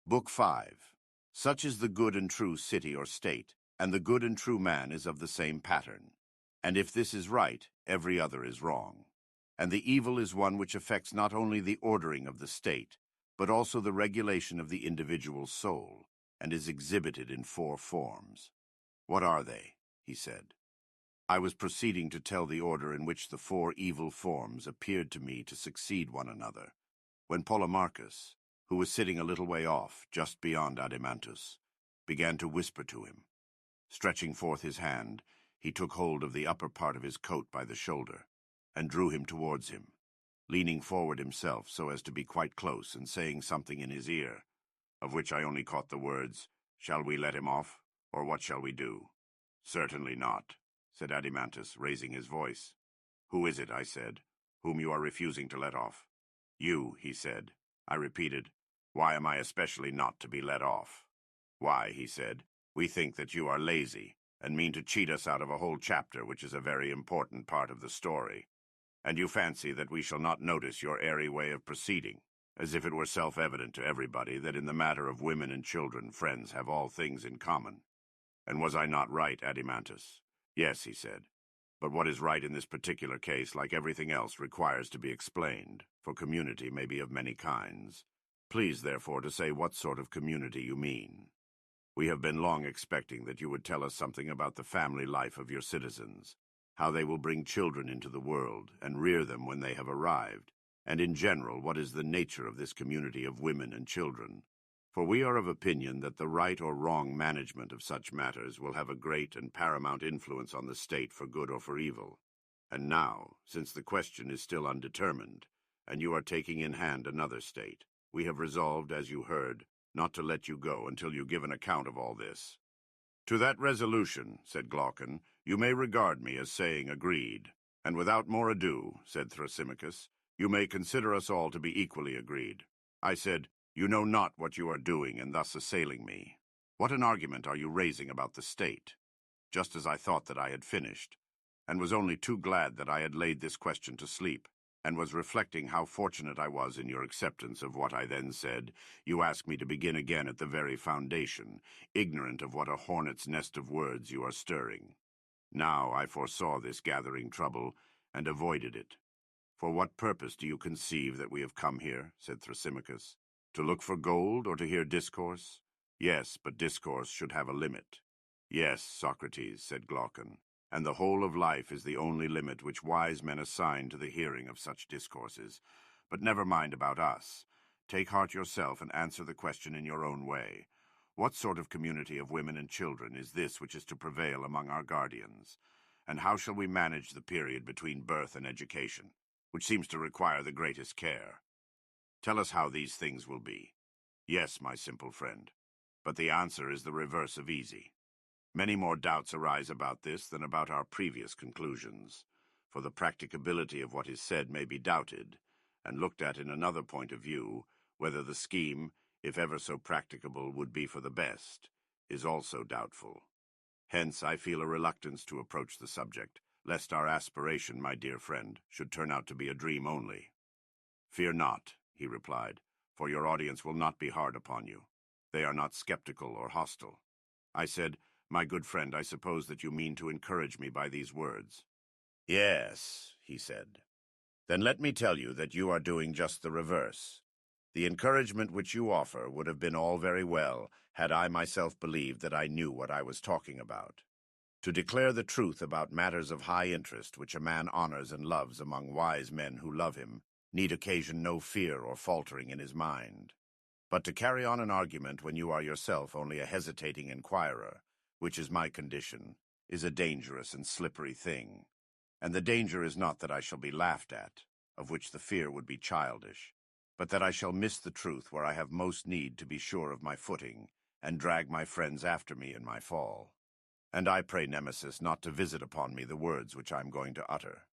Book 5. Such is the good and true city or state, and the good and true man is of the same pattern. And if this is right, every other is wrong. And the evil is one which affects not only the ordering of the state, but also the regulation of the individual soul, and is exhibited in 4 forms. What are they? He said. I was proceeding to tell the order in which the 4 evil forms appeared to me to succeed one another, when Polemarchus, who was sitting a little way off, just beyond Adimantus, began to whisper to him. Stretching forth his hand, he took hold of the upper part of his coat by the shoulder, and drew him towards him, leaning forward himself so as to be quite close and saying something in his ear, of which I only caught the words, "Shall we let him off, or what shall we do?" "Certainly not," said Adimantus, raising his voice. "Who is it," I said, "whom you are refusing to let off?" "You," he said. I repeated, "Why am I especially not to be let off?" "Why," he said, "we think that you are lazy, and mean to cheat us out of a whole chapter which is a very important part of the story. And you fancy that we shall not notice your airy way of proceeding, as if it were self-evident to everybody that in the matter of women and children friends have all things in common. And was I not right, Adimantus?" "Yes," he said. "But what is right in this particular case, like everything else, requires to be explained, for community may be of many kinds. Please, therefore, to say what sort of community you mean. We have been long expecting that you would tell us something about the family life of your citizens, how they will bring children into the world, and rear them when they have arrived, and in general what is the nature of this community of women and children. For we are of opinion that the right or wrong management of such matters will have a great and paramount influence on the state for good or for evil. And now, since the question is still undetermined, and you are taking in hand another state, we have resolved, as you heard, not to let you go until you give an account of all this." "To that resolution," said Glaucon, "you may regard me as saying agreed. And without more ado," said Thrasymachus, "you may consider us all to be equally agreed." I said, "You know not what you are doing in thus assailing me. What an argument are you raising about the state?" Just as I thought that I had finished, and was only too glad that I had laid this question to sleep, and was reflecting how fortunate I was in your acceptance of what I then said, you ask me to begin again at the very foundation, ignorant of what a hornet's nest of words you are stirring. Now I foresaw this gathering trouble, and avoided it. "For what purpose do you conceive that we have come here?" said Thrasymachus. "To look for gold, or to hear discourse? Yes, but discourse should have a limit." "Yes, Socrates," said Glaucon, "and the whole of life is the only limit which wise men assign to the hearing of such discourses. But never mind about us. Take heart yourself and answer the question in your own way. What sort of community of women and children is this which is to prevail among our guardians? And how shall we manage the period between birth and education, which seems to require the greatest care? Tell us how these things will be." "Yes, my simple friend, but the answer is the reverse of easy. Many more doubts arise about this than about our previous conclusions, for the practicability of what is said may be doubted, and looked at in another point of view, whether the scheme, if ever so practicable, would be for the best, is also doubtful. Hence I feel a reluctance to approach the subject, lest our aspiration, my dear friend, should turn out to be a dream only." "Fear not," he replied, "for your audience will not be hard upon you. They are not skeptical or hostile." I said, "My good friend, I suppose that you mean to encourage me by these words." "Yes," he said. "Then let me tell you that you are doing just the reverse. The encouragement which you offer would have been all very well had I myself believed that I knew what I was talking about. To declare the truth about matters of high interest which a man honors and loves among wise men who love him need occasion no fear or faltering in his mind. But to carry on an argument when you are yourself only a hesitating inquirer, which is my condition, is a dangerous and slippery thing. And the danger is not that I shall be laughed at, of which the fear would be childish, but that I shall miss the truth where I have most need to be sure of my footing, and drag my friends after me in my fall. And I pray Nemesis not to visit upon me the words which I am going to utter.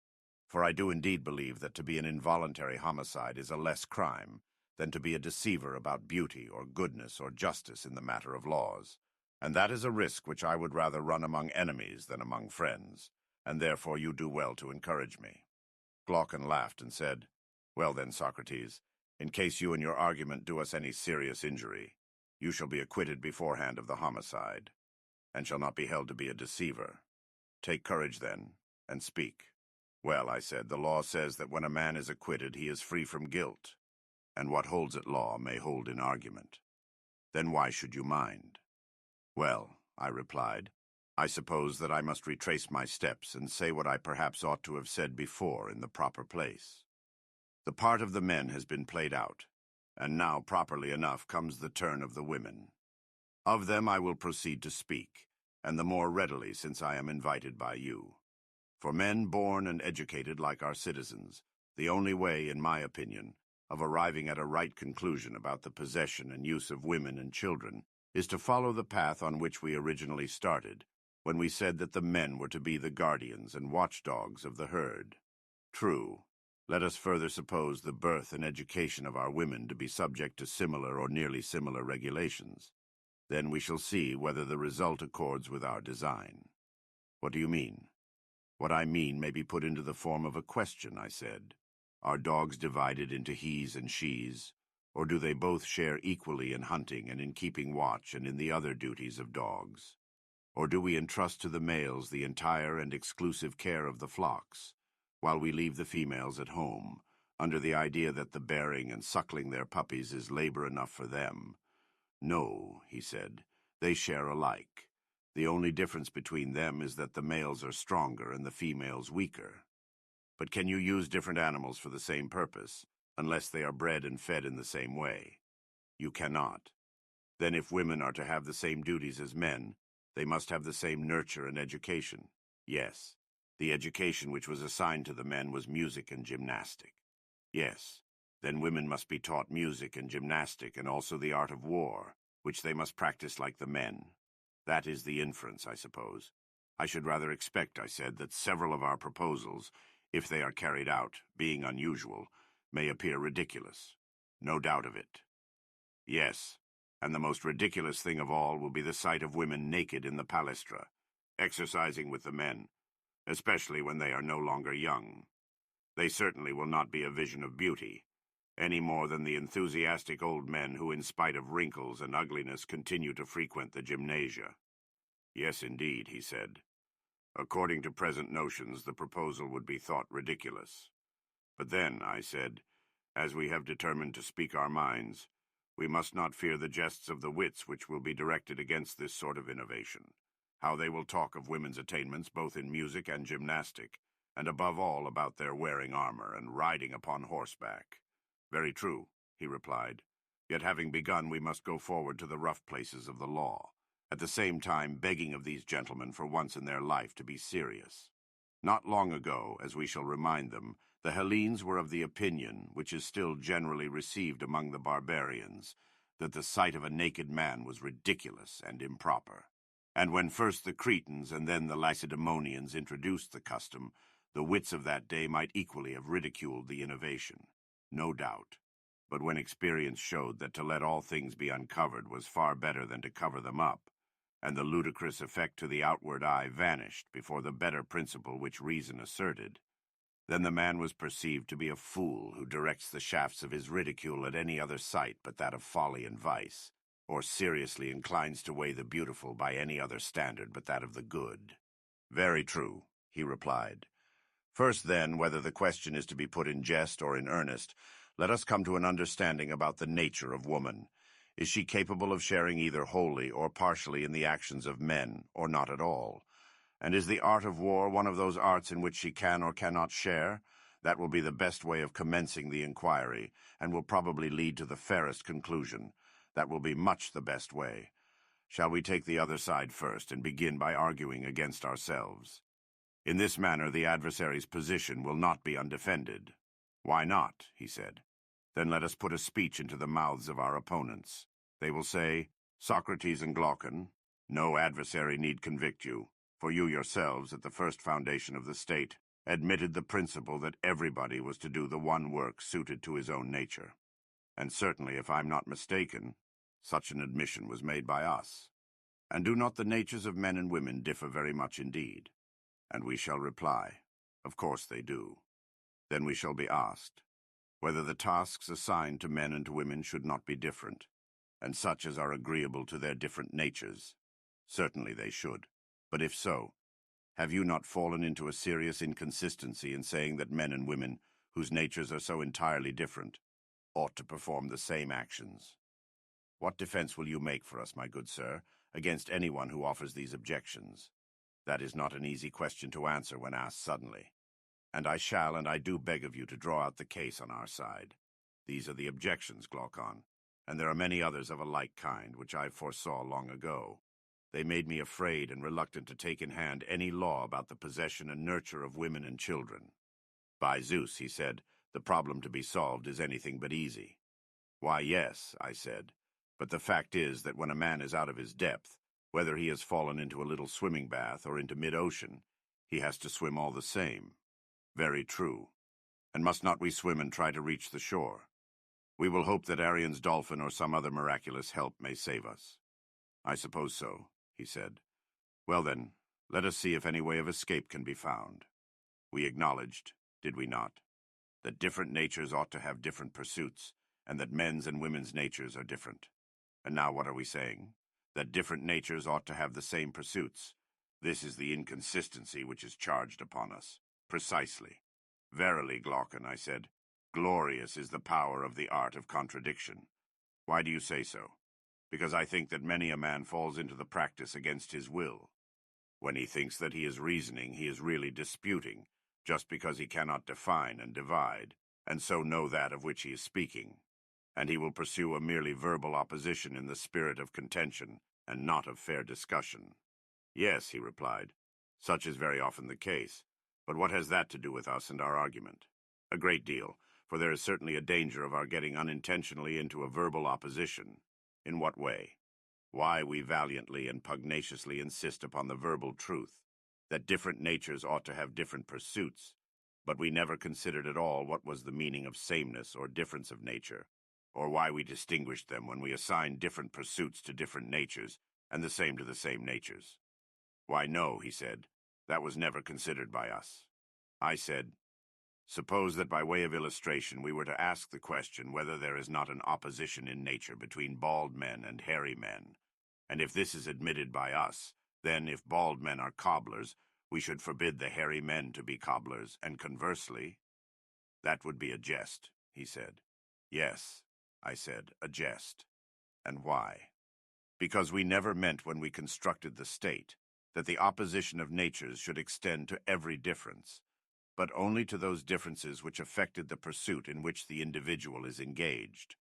For I do indeed believe that to be an involuntary homicide is a less crime than to be a deceiver about beauty or goodness or justice in the matter of laws. And that is a risk which I would rather run among enemies than among friends, and therefore you do well to encourage me." Glaucon laughed and said, "Well then, Socrates, in case you and your argument do us any serious injury, You shall be acquitted beforehand of the homicide, and shall not be held to be a deceiver. Take courage, then, and speak. Well, I said, the law says that when a man is acquitted, he is free from guilt, and what holds at law may hold in argument. Then why should you mind? Well, I replied, I suppose that I must retrace my steps and say what I perhaps ought to have said before in the proper place. The part of the men has been played out, and now, properly enough, comes the turn of the women. Of them I will proceed to speak, and the more readily since I am invited by you. For men born and educated like our citizens, the only way, in my opinion, of arriving at a right conclusion about the possession and use of women and children is to follow the path on which we originally started, when we said that the men were to be the guardians and watchdogs of the herd. True. Let us further suppose the birth and education of our women to be subject to similar or nearly similar regulations. Then we shall see whether the result accords with our design. What do you mean? What I mean may be put into the form of a question, I said. Are dogs divided into he's and she's, or do they both share equally in hunting and in keeping watch and in the other duties of dogs? Or do we entrust to the males the entire and exclusive care of the flocks, while we leave the females at home, under the idea that the bearing and suckling their puppies is labor enough for them? No, he said, they share alike. The only difference between them is that the males are stronger and the females weaker. But can you use different animals for the same purpose, unless they are bred and fed in the same way? You cannot. Then if women are to have the same duties as men, they must have the same nurture and education. Yes. The education which was assigned to the men was music and gymnastic. Yes. Then women must be taught music and gymnastic and also the art of war, which they must practice like the men. That is the inference, I suppose. I should rather expect, I said, that several of our proposals, if they are carried out, being unusual, may appear ridiculous. No doubt of it. Yes, and the most ridiculous thing of all will be the sight of women naked in the palestra, exercising with the men, especially when they are no longer young. They certainly will not be a vision of beauty, any more than the enthusiastic old men who, in spite of wrinkles and ugliness, continue to frequent the gymnasia. Yes, indeed, he said. According to present notions, the proposal would be thought ridiculous. But then, I said, as we have determined to speak our minds, we must not fear the jests of the wits which will be directed against this sort of innovation, how they will talk of women's attainments both in music and gymnastic, and above all about their wearing armor and riding upon horseback. Very true, he replied. Yet having begun, we must go forward to the rough places of the law, at the same time begging of these gentlemen for once in their life to be serious. Not long ago, as we shall remind them, the Hellenes were of the opinion, which is still generally received among the barbarians, that the sight of a naked man was ridiculous and improper. And when first the Cretans and then the Lacedaemonians introduced the custom, the wits of that day might equally have ridiculed the innovation. No doubt. But when experience showed that to let all things be uncovered was far better than to cover them up, and the ludicrous effect to the outward eye vanished before the better principle which reason asserted, then the man was perceived to be a fool who directs the shafts of his ridicule at any other sight but that of folly and vice, or seriously inclines to weigh the beautiful by any other standard but that of the good. Very true, he replied. First, then, whether the question is to be put in jest or in earnest, let us come to an understanding about the nature of woman. Is she capable of sharing either wholly or partially in the actions of men, or not at all? And is the art of war one of those arts in which she can or cannot share? That will be the best way of commencing the inquiry, and will probably lead to the fairest conclusion. That will be much the best way. Shall we take the other side first, and begin by arguing against ourselves? In this manner the adversary's position will not be undefended. Why not? He said. Then let us put a speech into the mouths of our opponents. They will say, Socrates and Glaucon, no adversary need convict you, for you yourselves, at the first foundation of the state, admitted the principle that everybody was to do the one work suited to his own nature. And certainly, if I'm not mistaken, such an admission was made by us. And do not the natures of men and women differ very much indeed? And we shall reply, of course they do. Then we shall be asked, whether the tasks assigned to men and to women should not be different. and such as are agreeable to their different natures. Certainly they should. But if so, have you not fallen into a serious inconsistency in saying that men and women, whose natures are so entirely different, ought to perform the same actions? What defense will you make for us, my good sir, against anyone who offers these objections? That is not an easy question to answer when asked suddenly. And I shall and I do beg of you to draw out the case on our side. These are the objections, Glaucon, and there are many others of a like kind, which I foresaw long ago. They made me afraid and reluctant to take in hand any law about the possession and nurture of women and children. By Zeus, he said, the problem to be solved is anything but easy. Why, yes, I said, but the fact is that when a man is out of his depth, whether he has fallen into a little swimming bath or into mid-ocean, he has to swim all the same. Very true. And must not we swim and try to reach the shore? We will hope that Arian's dolphin or some other miraculous help may save us. I suppose so, he said. Well then, let us see if any way of escape can be found. We acknowledged, did we not, that different natures ought to have different pursuits, and that men's and women's natures are different. And now what are we saying? That different natures ought to have the same pursuits. This is the inconsistency which is charged upon us. Precisely. Verily, Glaucon, I said, glorious is the power of the art of contradiction. Why do you say so? Because I think that many a man falls into the practice against his will. When he thinks that he is reasoning, he is really disputing, just because he cannot define and divide, and so know that of which he is speaking. And he will pursue a merely verbal opposition in the spirit of contention, and not of fair discussion. Yes, he replied, such is very often the case. But what has that to do with us and our argument? A great deal, for there is certainly a danger of our getting unintentionally into a verbal opposition. In what way? Why we valiantly and pugnaciously insist upon the verbal truth, that different natures ought to have different pursuits, but we never considered at all what was the meaning of sameness or difference of nature, or why we distinguished them when we assigned different pursuits to different natures, and the same to the same natures. Why, no, he said, that was never considered by us. I said, suppose that by way of illustration we were to ask the question whether there is not an opposition in nature between bald men and hairy men, and if this is admitted by us, then if bald men are cobblers, we should forbid the hairy men to be cobblers, and conversely. That would be a jest, he said. Yes, I said, a jest. And why? Because we never meant when we constructed the state that the opposition of natures should extend to every difference, but only to those differences which affected the pursuit in which the individual is engaged.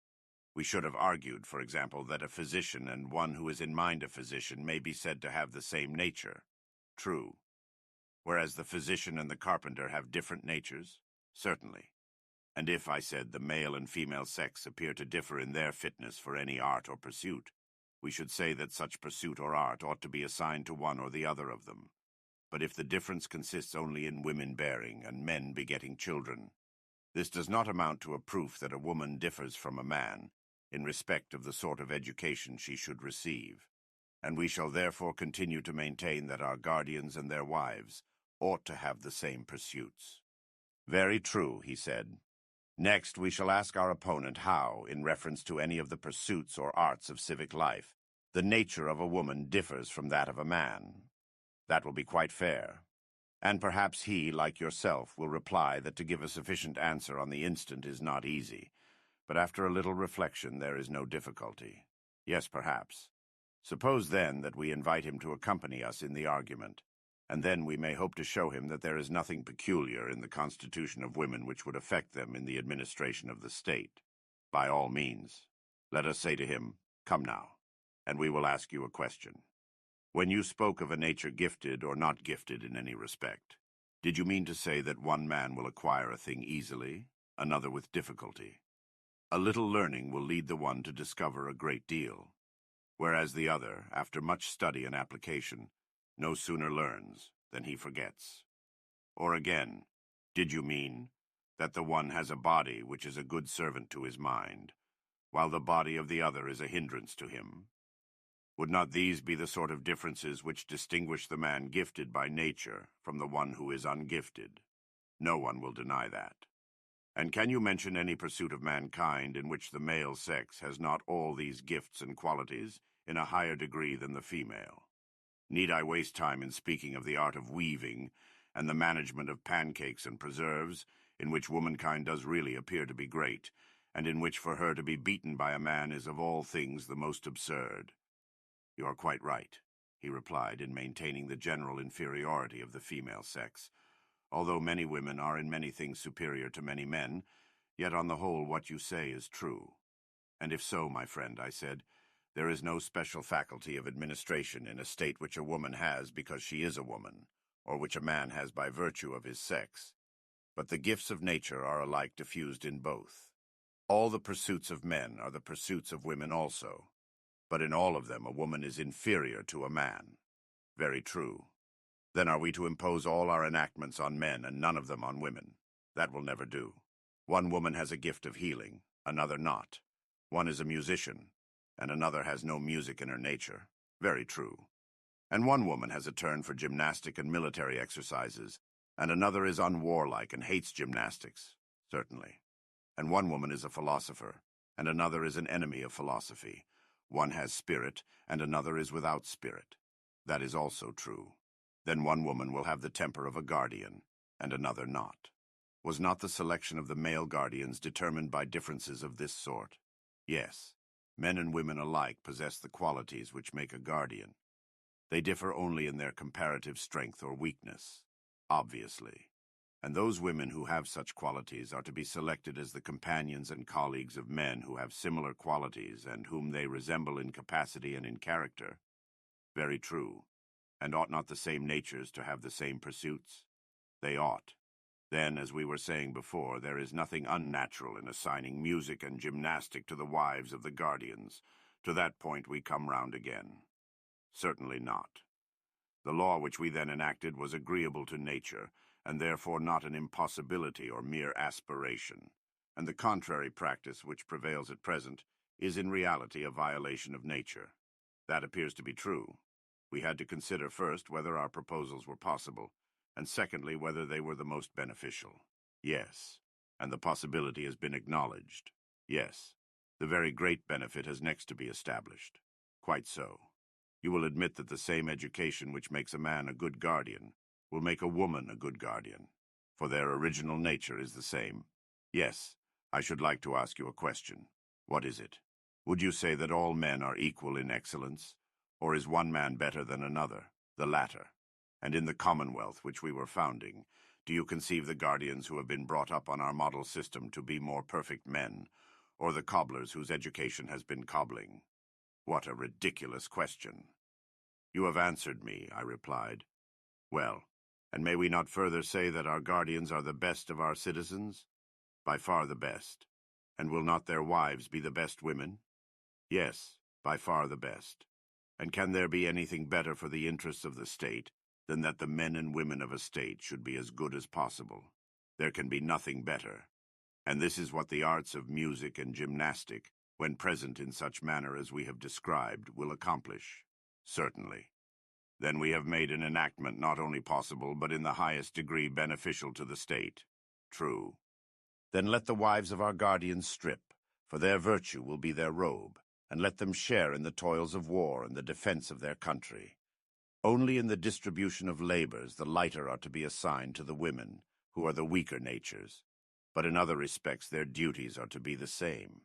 We should have argued, for example, that a physician and one who is in mind a physician may be said to have the same nature. True. Whereas the physician and the carpenter have different natures? Certainly. And if, I said, the male and female sex appear to differ in their fitness for any art or pursuit, we should say that such pursuit or art ought to be assigned to one or the other of them. But if the difference consists only in women bearing and men begetting children, this does not amount to a proof that a woman differs from a man in respect of the sort of education she should receive, and we shall therefore continue to maintain that our guardians and their wives ought to have the same pursuits. Very true, he said. Next, we shall ask our opponent how, in reference to any of the pursuits or arts of civic life, the nature of a woman differs from that of a man. That will be quite fair. And perhaps he, like yourself, will reply that to give a sufficient answer on the instant is not easy, but after a little reflection there is no difficulty. Yes, perhaps. Suppose, then, that we invite him to accompany us in the argument, and then we may hope to show him that there is nothing peculiar in the constitution of women which would affect them in the administration of the state. By all means. Let us say to him, come now, and we will ask you a question. When you spoke of a nature gifted or not gifted in any respect, did you mean to say that one man will acquire a thing easily, another with difficulty? A little learning will lead the one to discover a great deal, whereas the other, after much study and application, no sooner learns than he forgets. Or again, did you mean that the one has a body which is a good servant to his mind, while the body of the other is a hindrance to him? Would not these be the sort of differences which distinguish the man gifted by nature from the one who is ungifted? No one will deny that. And can you mention any pursuit of mankind in which the male sex has not all these gifts and qualities in a higher degree than the female? Need I waste time in speaking of the art of weaving and the management of pancakes and preserves, in which womankind does really appear to be great, and in which for her to be beaten by a man is of all things the most absurd? You are quite right, he replied, in maintaining the general inferiority of the female sex. Although many women are in many things superior to many men, yet on the whole what you say is true. And if so, my friend, I said, there is no special faculty of administration in a state which a woman has because she is a woman, or which a man has by virtue of his sex. But the gifts of nature are alike diffused in both. All the pursuits of men are the pursuits of women also, but in all of them a woman is inferior to a man. Very true. Then are we to impose all our enactments on men and none of them on women? That will never do. One woman has a gift of healing, another not. One is a musician, and another has no music in her nature. Very true. And one woman has a turn for gymnastic and military exercises, and another is unwarlike and hates gymnastics. Certainly. And one woman is a philosopher, and another is an enemy of philosophy. One has spirit, and another is without spirit. That is also true. Then one woman will have the temper of a guardian, and another not. Was not the selection of the male guardians determined by differences of this sort? Yes. Men and women alike possess the qualities which make a guardian. They differ only in their comparative strength or weakness, obviously. And those women who have such qualities are to be selected as the companions and colleagues of men who have similar qualities and whom they resemble in capacity and in character. Very true. And ought not the same natures to have the same pursuits? They ought. Then, as we were saying before, there is nothing unnatural in assigning music and gymnastic to the wives of the guardians. To that point we come round again. Certainly not. The law which we then enacted was agreeable to nature, and therefore not an impossibility or mere aspiration. And the contrary practice which prevails at present is in reality a violation of nature. That appears to be true. We had to consider first whether our proposals were possible, and secondly whether they were the most beneficial. Yes. And the possibility has been acknowledged. Yes. The very great benefit has next to be established. Quite so. You will admit that the same education which makes a man a good guardian will make a woman a good guardian, for their original nature is the same. Yes. I should like to ask you a question. What is it? Would you say that all men are equal in excellence? Or is one man better than another? The latter. And in the Commonwealth which we were founding, do you conceive the guardians who have been brought up on our model system to be more perfect men, or the cobblers whose education has been cobbling? What a ridiculous question. You have answered me, I replied. Well, and may we not further say that our guardians are the best of our citizens? By far the best. And will not their wives be the best women? Yes, by far the best. And can there be anything better for the interests of the state than that the men and women of a state should be as good as possible? There can be nothing better. And this is what the arts of music and gymnastic, when present in such manner as we have described, will accomplish. Certainly. Then we have made an enactment not only possible, but in the highest degree beneficial to the state. True. Then let the wives of our guardians strip, for their virtue will be their robe, and let them share in the toils of war and the defense of their country. Only in the distribution of labors the lighter are to be assigned to the women, who are the weaker natures, but in other respects their duties are to be the same.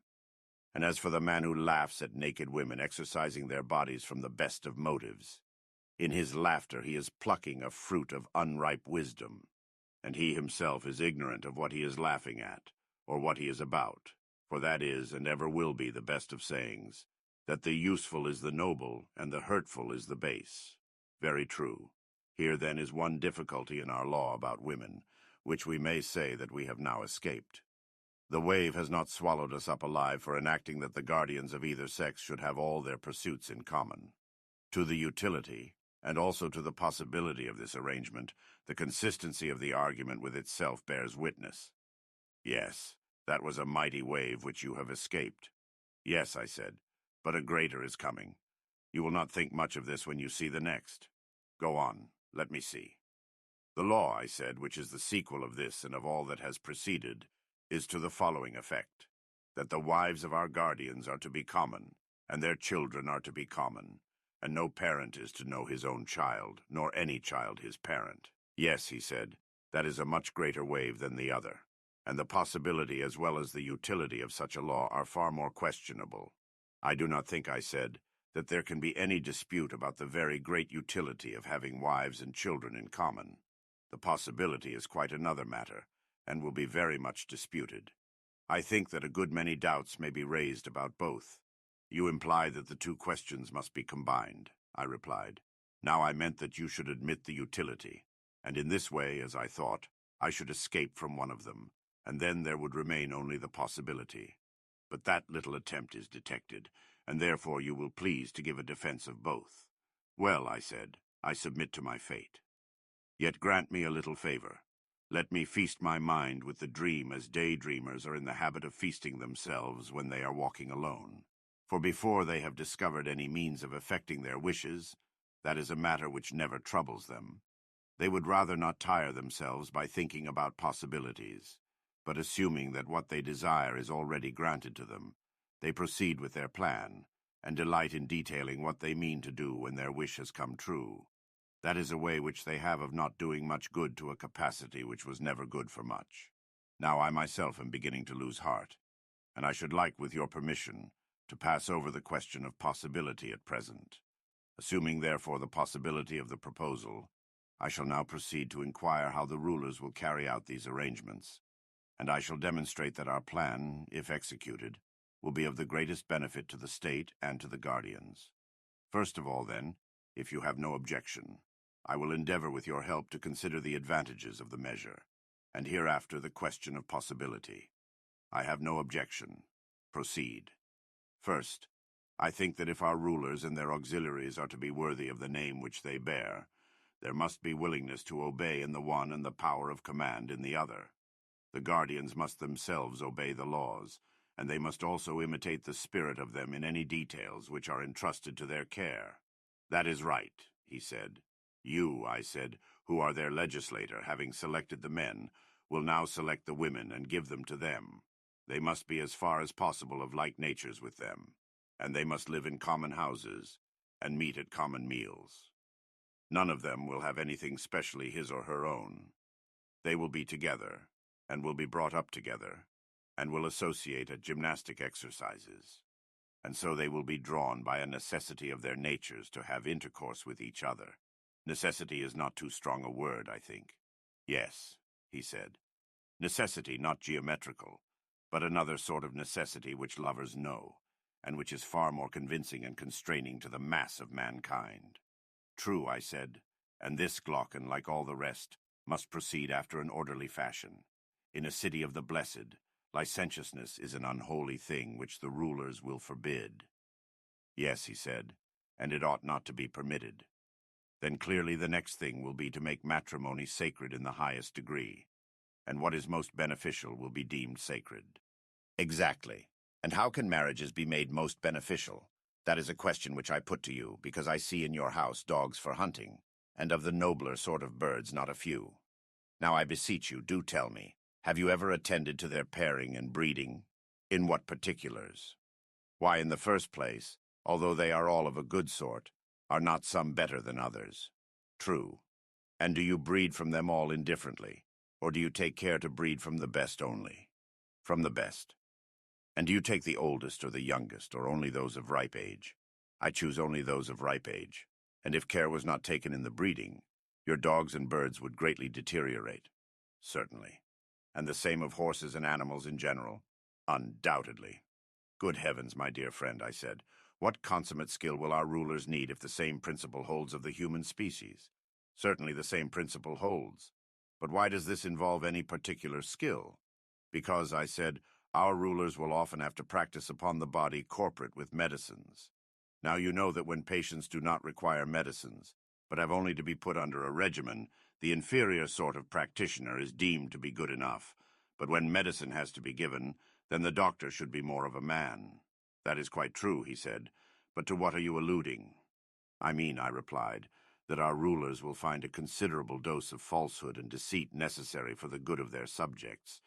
And as for the man who laughs at naked women exercising their bodies from the best of motives, in his laughter he is plucking a fruit of unripe wisdom, and he himself is ignorant of what he is laughing at, or what he is about. For that is, and ever will be, the best of sayings, that the useful is the noble, and the hurtful is the base. Very true. Here then is one difficulty in our law about women, which we may say that we have now escaped. The wave has not swallowed us up alive for enacting that the guardians of either sex should have all their pursuits in common. To the utility, and also to the possibility of this arrangement, the consistency of the argument with itself bears witness. Yes, that was a mighty wave which you have escaped. Yes, I said, but a greater is coming. You will not think much of this when you see the next. Go on, let me see. The law, I said, which is the sequel of this and of all that has preceded, is to the following effect, that the wives of our guardians are to be common, and their children are to be common, and no parent is to know his own child, nor any child his parent. Yes, he said, that is a much greater wave than the other, and the possibility as well as the utility of such a law are far more questionable. I do not think, I said, that there can be any dispute about the very great utility of having wives and children in common. The possibility is quite another matter, and will be very much disputed. I think that a good many doubts may be raised about both. You imply that the two questions must be combined, I replied. Now I meant that you should admit the utility, and in this way, as I thought, I should escape from one of them, and then there would remain only the possibility. But that little attempt is detected, and therefore you will please to give a defense of both. Well, I said, I submit to my fate. Yet grant me a little favor. Let me feast my mind with the dream as daydreamers are in the habit of feasting themselves when they are walking alone. For before they have discovered any means of effecting their wishes, that is a matter which never troubles them. They would rather not tire themselves by thinking about possibilities, but assuming that what they desire is already granted to them, they proceed with their plan, and delight in detailing what they mean to do when their wish has come true. That is a way which they have of not doing much good to a capacity which was never good for much. Now I myself am beginning to lose heart, and I should like, with your permission, to pass over the question of possibility at present. Assuming, therefore, the possibility of the proposal, I shall now proceed to inquire how the rulers will carry out these arrangements, and I shall demonstrate that our plan, if executed, will be of the greatest benefit to the state and to the guardians. First of all, then, if you have no objection, I will endeavor with your help to consider the advantages of the measure, and hereafter the question of possibility. I have no objection. Proceed. First, I think that if our rulers and their auxiliaries are to be worthy of the name which they bear, there must be willingness to obey in the one and the power of command in the other. The guardians must themselves obey the laws, and they must also imitate the spirit of them in any details which are entrusted to their care. That is right, he said. You, I said, who are their legislator, having selected the men, will now select the women and give them to them. They must be as far as possible of like natures with them, and they must live in common houses, and meet at common meals. None of them will have anything specially his or her own. They will be together, and will be brought up together, and will associate at gymnastic exercises. And so they will be drawn by a necessity of their natures to have intercourse with each other. Necessity is not too strong a word, I think. Yes, he said. Necessity, not geometrical, but another sort of necessity which lovers know, and which is far more convincing and constraining to the mass of mankind. True, I said, and this Glaucon, like all the rest, must proceed after an orderly fashion. In a city of the blessed, licentiousness is an unholy thing which the rulers will forbid. Yes, he said, and it ought not to be permitted. Then clearly the next thing will be to make matrimony sacred in the highest degree, and what is most beneficial will be deemed sacred. Exactly. And how can marriages be made most beneficial? That is a question which I put to you, because I see in your house dogs for hunting, and of the nobler sort of birds not a few. Now I beseech you, do tell me, have you ever attended to their pairing and breeding? In what particulars? Why, in the first place, although they are all of a good sort, are not some better than others? True. And do you breed from them all indifferently, or do you take care to breed from the best only? From the best. And do you take the oldest or the youngest, or only those of ripe age? I choose only those of ripe age, and if care was not taken in the breeding, your dogs and birds would greatly deteriorate. Certainly. And the same of horses and animals in general? Undoubtedly. Good heavens, my dear friend, I said, what consummate skill will our rulers need if the same principle holds of the human species? Certainly the same principle holds. But why does this involve any particular skill? Because, I said, our rulers will often have to practice upon the body corporate with medicines. Now you know that when patients do not require medicines, but have only to be put under a regimen, the inferior sort of practitioner is deemed to be good enough. But when medicine has to be given, then the doctor should be more of a man. That is quite true, he said. But to what are you alluding? I mean, I replied, that our rulers will find a considerable dose of falsehood and deceit necessary for the good of their subjects.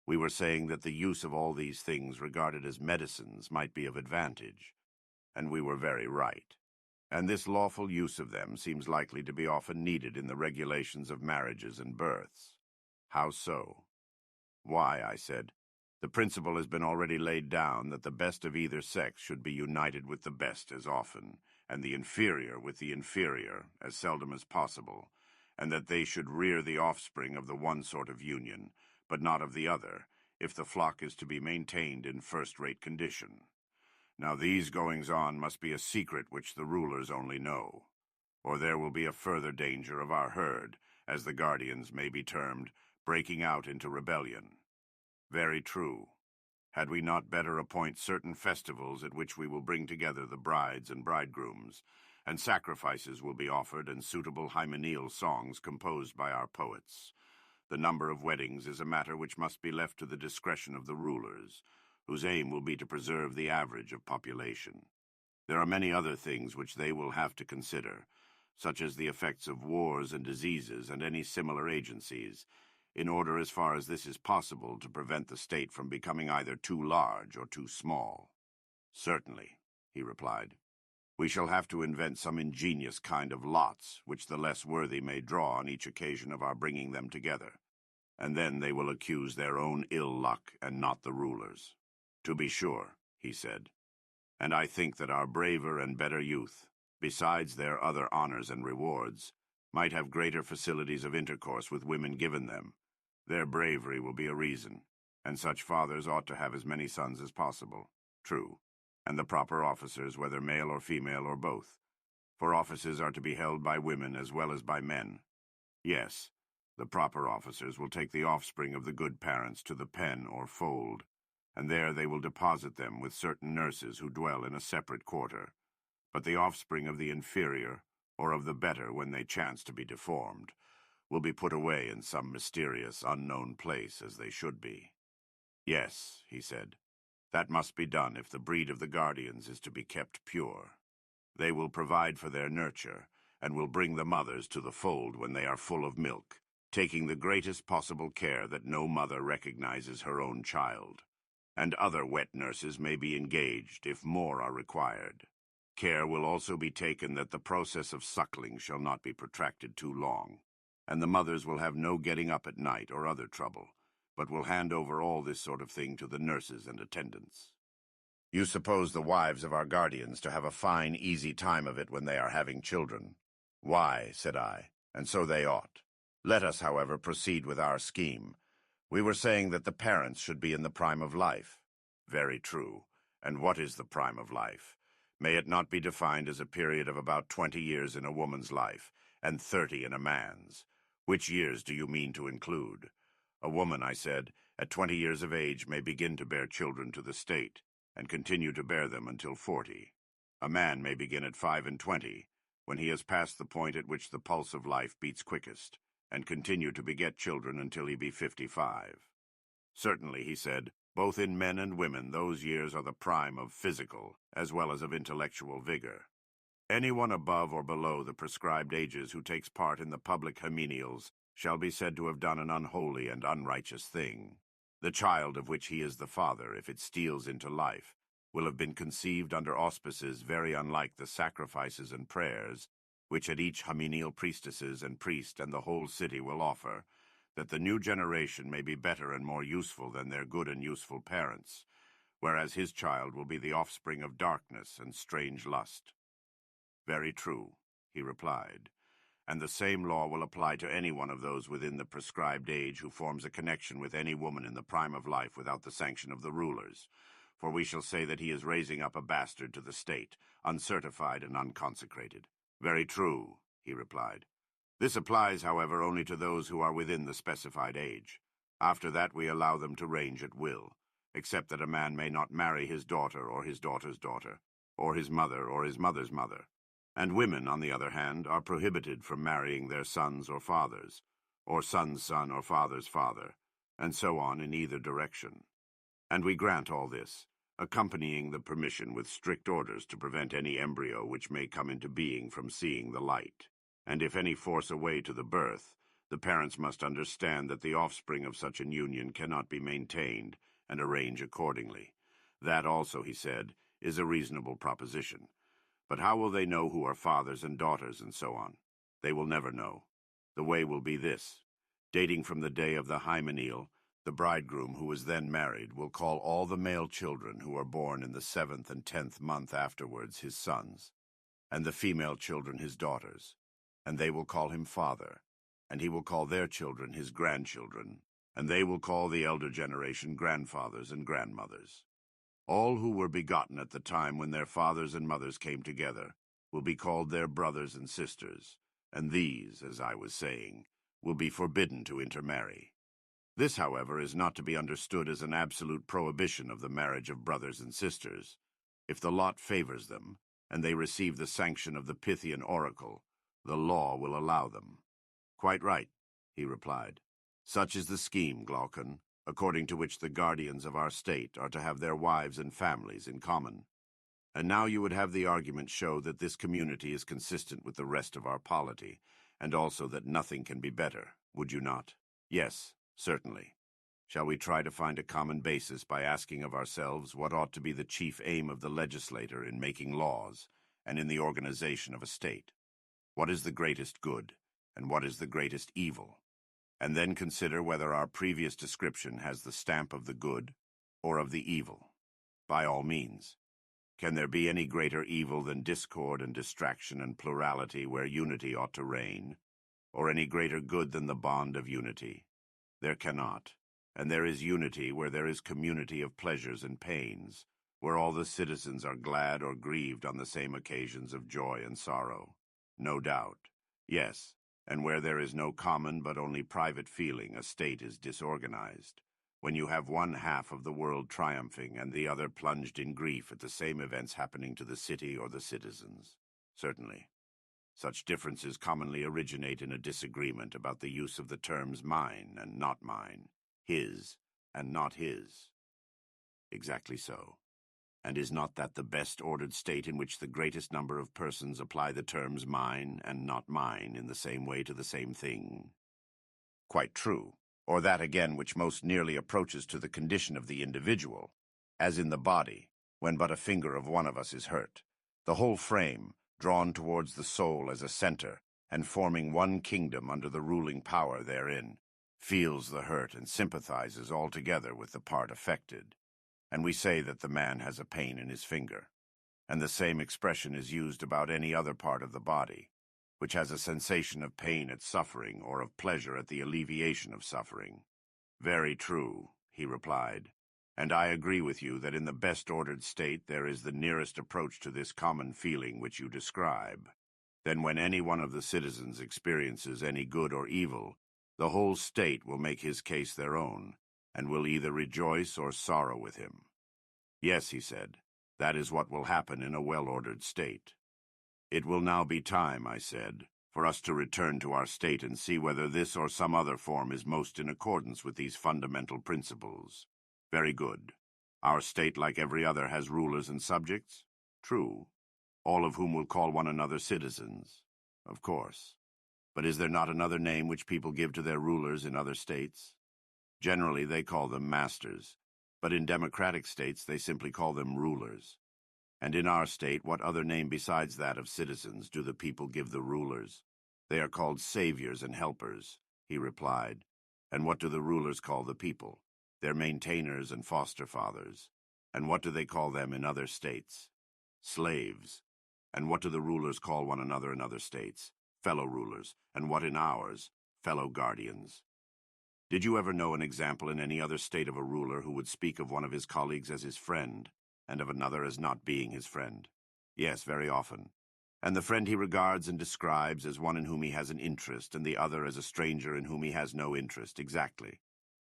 We were saying that the use of all these things regarded as medicines might be of advantage, and we were very right. And this lawful use of them seems likely to be often needed in the regulations of marriages and births. How so? Why, I said, the principle has been already laid down that the best of either sex should be united with the best as often, and the inferior with the inferior as seldom as possible, and that they should rear the offspring of the one sort of union, but not of the other, if the flock is to be maintained in first-rate condition. Now these goings-on must be a secret which the rulers only know, or there will be a further danger of our herd, as the guardians may be termed, breaking out into rebellion. Very true. Had we not better appoint certain festivals at which we will bring together the brides and bridegrooms, and sacrifices will be offered and suitable hymeneal songs composed by our poets? The number of weddings is a matter which must be left to the discretion of the rulers, whose aim will be to preserve the average of population. There are many other things which they will have to consider, such as the effects of wars and diseases and any similar agencies, in order as far as this is possible to prevent the state from becoming either too large or too small. Certainly, he replied. We shall have to invent some ingenious kind of lots, which the less worthy may draw on each occasion of our bringing them together, and then they will accuse their own ill luck and not the rulers. To be sure, he said, and I think that our braver and better youth, besides their other honors and rewards, might have greater facilities of intercourse with women given them. Their bravery will be a reason, and such fathers ought to have as many sons as possible. True, and the proper officers, whether male or female or both, for offices are to be held by women as well as by men. Yes, the proper officers will take the offspring of the good parents to the pen or fold, and there they will deposit them with certain nurses who dwell in a separate quarter. But the offspring of the inferior, or of the better when they chance to be deformed, will be put away in some mysterious, unknown place as they should be. Yes, he said, that must be done if the breed of the guardians is to be kept pure. They will provide for their nurture, and will bring the mothers to the fold when they are full of milk, taking the greatest possible care that no mother recognizes her own child. And other wet nurses may be engaged if more are required. Care will also be taken that the process of suckling shall not be protracted too long, and the mothers will have no getting up at night or other trouble, but will hand over all this sort of thing to the nurses and attendants. You suppose the wives of our guardians to have a fine, easy time of it when they are having children. Why, said I, and so they ought. Let us, however, proceed with our scheme. We were saying that the parents should be in the prime of life. Very true. And what is the prime of life? May it not be defined as a period of about 20 years in a woman's life, and 30 in a man's? Which years do you mean to include? A woman, I said, at 20 years of age may begin to bear children to the state, and continue to bear them until 40. A man may begin at 25, when he has passed the point at which the pulse of life beats quickest, and continue to beget children until he be 55. Certainly, he said, both in men and women those years are the prime of physical as well as of intellectual vigor. Anyone above or below the prescribed ages who takes part in the public hymeneals shall be said to have done an unholy and unrighteous thing. The child of which he is the father, if it steals into life, will have been conceived under auspices very unlike the sacrifices and prayers which at each hymeneal priestesses and priest and the whole city will offer, that the new generation may be better and more useful than their good and useful parents, whereas his child will be the offspring of darkness and strange lust. Very true, he replied, and the same law will apply to any one of those within the prescribed age who forms a connection with any woman in the prime of life without the sanction of the rulers, for we shall say that he is raising up a bastard to the state, uncertified and unconsecrated. Very true, he replied. This applies, however, only to those who are within the specified age. After that we allow them to range at will, except that a man may not marry his daughter or his daughter's daughter, or his mother's mother. And women, on the other hand, are prohibited from marrying their sons or fathers, or son's son or father's father, and so on in either direction. And we grant all this, accompanying the permission with strict orders to prevent any embryo which may come into being from seeing the light. And if any force away to the birth, The parents must understand that the offspring of such an union cannot be maintained, and arrange accordingly. That also, he said, is a reasonable proposition. But how will they know who are fathers and daughters and so on? They will never know. The way will be this. Dating from the day of the hymeneal, the bridegroom who is then married will call all the male children who are born in the 7th and 10th month afterwards his sons, and the female children his daughters, and they will call him father, and he will call their children his grandchildren, and they will call the elder generation grandfathers and grandmothers. All who were begotten at the time when their fathers and mothers came together will be called their brothers and sisters, and these, as I was saying, will be forbidden to intermarry. This, however, is not to be understood as an absolute prohibition of the marriage of brothers and sisters. If the lot favors them, and they receive the sanction of the Pythian oracle, the law will allow them. Quite right, he replied. Such is the scheme, Glaucon, according to which the guardians of our state are to have their wives and families in common. And now you would have the argument show that this community is consistent with the rest of our polity, and also that nothing can be better, would you not? Yes, certainly. Shall we try to find a common basis by asking of ourselves what ought to be the chief aim of the legislator in making laws and in the organization of a state? What is the greatest good, and what is the greatest evil? And then consider whether our previous description has the stamp of the good or of the evil. By all means. Can there be any greater evil than discord and distraction and plurality where unity ought to reign? Or any greater good than the bond of unity? There cannot. And there is unity where there is community of pleasures and pains, where all the citizens are glad or grieved on the same occasions of joy and sorrow. No doubt. Yes, and where there is no common but only private feeling, a state is disorganized. When you have one half of the world triumphing and the other plunged in grief at the same events happening to the city or the citizens. Certainly. Such differences commonly originate in a disagreement about the use of the terms mine and not mine, his and not his. Exactly so. And is not that the best ordered state in which the greatest number of persons apply the terms mine and not mine in the same way to the same thing? Quite true. Or that again which most nearly approaches to the condition of the individual, as in the body, when but a finger of one of us is hurt. The whole frame, drawn towards the soul as a center, and forming one kingdom under the ruling power therein, feels the hurt and sympathizes altogether with the part affected. And we say that the man has a pain in his finger, and the same expression is used about any other part of the body, which has a sensation of pain at suffering or of pleasure at the alleviation of suffering. Very true, he replied, and I agree with you that in the best ordered state there is the nearest approach to this common feeling which you describe. Then when any one of the citizens experiences any good or evil, the whole state will make his case their own, and will either rejoice or sorrow with him. Yes, he said, that is what will happen in a well-ordered state. It will now be time, I said, for us to return to our state and see whether this or some other form is most in accordance with these fundamental principles. Very good. Our state, like every other, has rulers and subjects? True. All of whom will call one another citizens? Of course. But is there not another name which people give to their rulers in other states? Generally, they call them masters, but in democratic states they simply call them rulers. And in our state, what other name besides that of citizens do the people give the rulers? They are called saviors and helpers, he replied. And what do the rulers call the people? Their maintainers and foster fathers. And what do they call them in other states? Slaves. And what do the rulers call one another in other states? Fellow rulers. And what in ours? Fellow guardians. Did you ever know an example in any other state of a ruler who would speak of one of his colleagues as his friend, and of another as not being his friend? Yes, very often. And the friend he regards and describes as one in whom he has an interest, and the other as a stranger in whom he has no interest, exactly.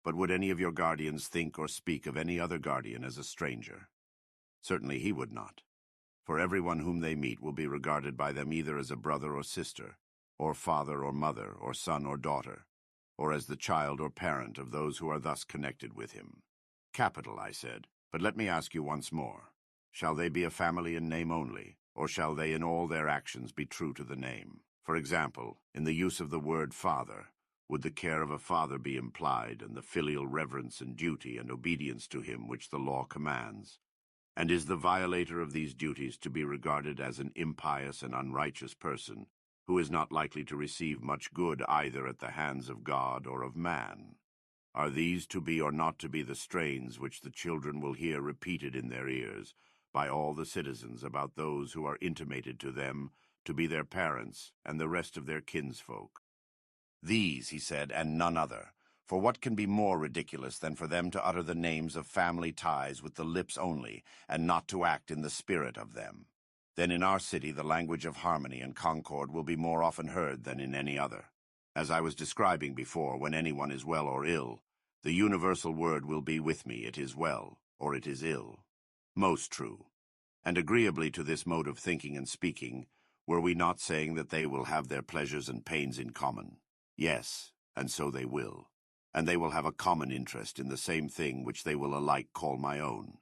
But would any of your guardians think or speak of any other guardian as a stranger? Certainly he would not. For everyone whom they meet will be regarded by them either as a brother or sister, or father or mother, or son or daughter, or as the child or parent of those who are thus connected with him. Capital, I said, but let me ask you once more. Shall they be a family in name only, or shall they in all their actions be true to the name? For example, in the use of the word father, Would the care of a father be implied, and the filial reverence and duty and obedience to him which the law commands? And is the violator of these duties to be regarded as an impious and unrighteous person, who is not likely to receive much good either at the hands of God or of man? Are these to be or not to be the strains which the children will hear repeated in their ears by all the citizens about those who are intimated to them to be their parents and the rest of their kinsfolk? These, he said, and none other. For what can be more ridiculous than for them to utter the names of family ties with the lips only, and not to act in the spirit of them? Then in our city the language of harmony and concord will be more often heard than in any other. As I was describing before, when anyone is well or ill, the universal word will be with me, it is well, or it is ill. Most true. And agreeably to this mode of thinking and speaking, were we not saying that they will have their pleasures and pains in common? Yes, and so they will. And they will have a common interest in the same thing which they will alike call my own.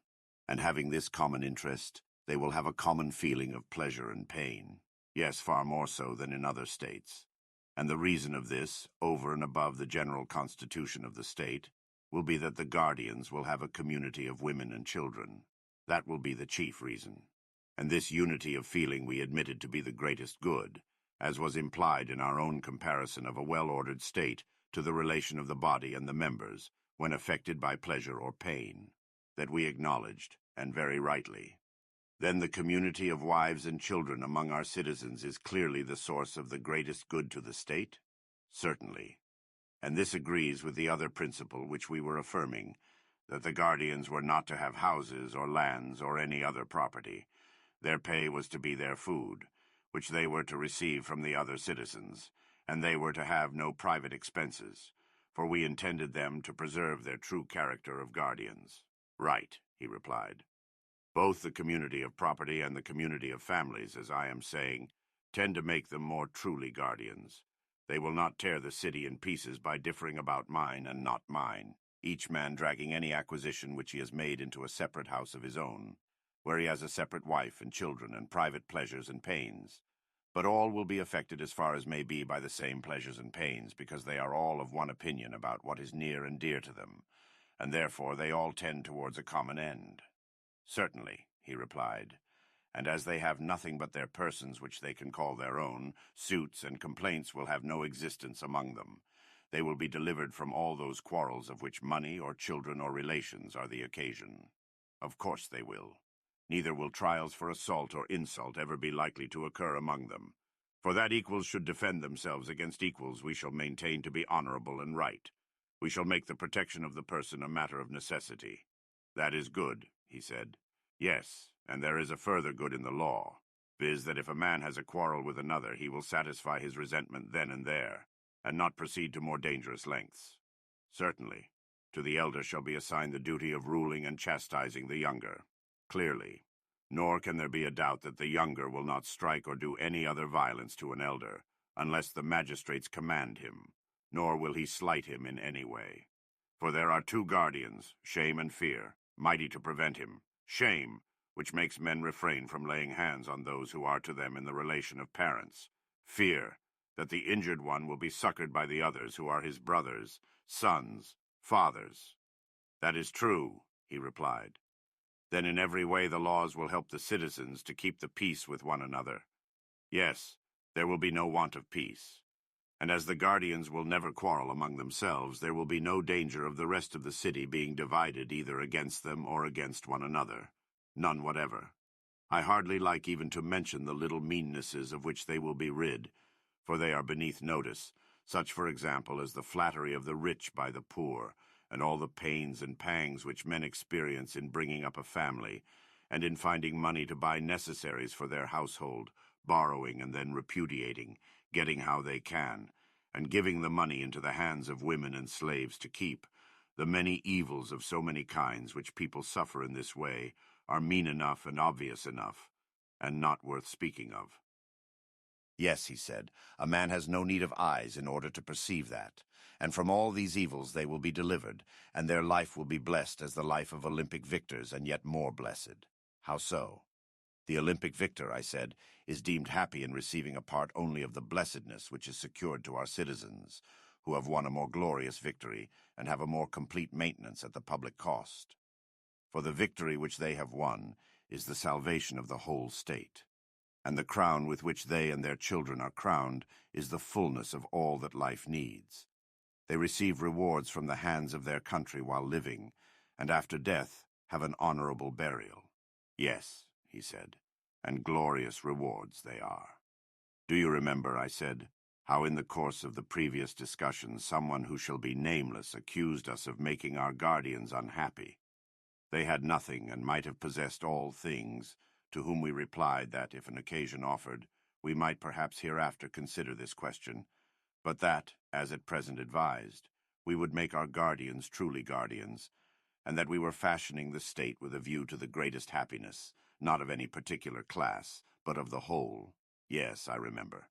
And having this common interest, they will have a common feeling of pleasure and pain. Yes, far more so than in other states. And the reason of this, over and above the general constitution of the state, will be that the guardians will have a community of women and children. That will be the chief reason. And this unity of feeling we admitted to be the greatest good, as was implied in our own comparison of a well-ordered state to the relation of the body and the members, when affected by pleasure or pain, that we acknowledged, and very rightly. Then the community of wives and children among our citizens is clearly the source of the greatest good to the state? Certainly. And this agrees with the other principle which we were affirming, that the guardians were not to have houses or lands or any other property. Their pay was to be their food, which they were to receive from the other citizens, and they were to have no private expenses, for we intended them to preserve their true character of guardians. Right, he replied. Both the community of property and the community of families, as I am saying, tend to make them more truly guardians. They will not tear the city in pieces by differing about mine and not mine, each man dragging any acquisition which he has made into a separate house of his own, where he has a separate wife and children and private pleasures and pains. But all will be affected as far as may be by the same pleasures and pains, because they are all of one opinion about what is near and dear to them, and therefore they all tend towards a common end. Certainly, he replied, and as they have nothing but their persons which they can call their own, suits and complaints will have no existence among them. They will be delivered from all those quarrels of which money or children or relations are the occasion. Of course they will. Neither will trials for assault or insult ever be likely to occur among them. For that equals should defend themselves against equals we shall maintain to be honorable and right. We shall make the protection of the person a matter of necessity. That is good, he said. Yes, and there is a further good in the law, viz. That if a man has a quarrel with another, he will satisfy his resentment then and there, and not proceed to more dangerous lengths. Certainly, to the elder shall be assigned the duty of ruling and chastising the younger. Clearly. Nor can there be a doubt that the younger will not strike or do any other violence to an elder, unless the magistrates command him, nor will he slight him in any way. For there are two guardians, shame and fear, mighty to prevent him. Shame, which makes men refrain from laying hands on those who are to them in the relation of parents. Fear, that the injured one will be succored by the others who are his brothers, sons, fathers. That is true, he replied. Then in every way the laws will help the citizens to keep the peace with one another. Yes, there will be no want of peace. And as the guardians will never quarrel among themselves, there will be no danger of the rest of the city being divided either against them or against one another. None whatever. I hardly like even to mention the little meannesses of which they will be rid, for they are beneath notice, such for example as the flattery of the rich by the poor, and all the pains and pangs which men experience in bringing up a family, and in finding money to buy necessaries for their household, borrowing and then repudiating, getting how they can, and giving the money into the hands of women and slaves to keep. The many evils of so many kinds which people suffer in this way are mean enough and obvious enough, and not worth speaking of. Yes, he said, a man has no need of eyes in order to perceive that, and from all these evils they will be delivered, and their life will be blessed as the life of Olympic victors, and yet more blessed. How so? The Olympic victor, I said, is deemed happy in receiving a part only of the blessedness which is secured to our citizens, who have won a more glorious victory and have a more complete maintenance at the public cost. For the victory which they have won is the salvation of the whole state, and the crown with which they and their children are crowned is the fullness of all that life needs. They receive rewards from the hands of their country while living, and after death have an honorable burial. Yes, he said, and glorious rewards they are. Do you remember, I said, how in the course of the previous discussion someone who shall be nameless accused us of making our guardians unhappy? They had nothing and might have possessed all things, to whom we replied that, if an occasion offered, we might perhaps hereafter consider this question, but that, as at present advised, we would make our guardians truly guardians, and that we were fashioning the state with a view to the greatest happiness, not of any particular class, but of the whole. Yes, I remember.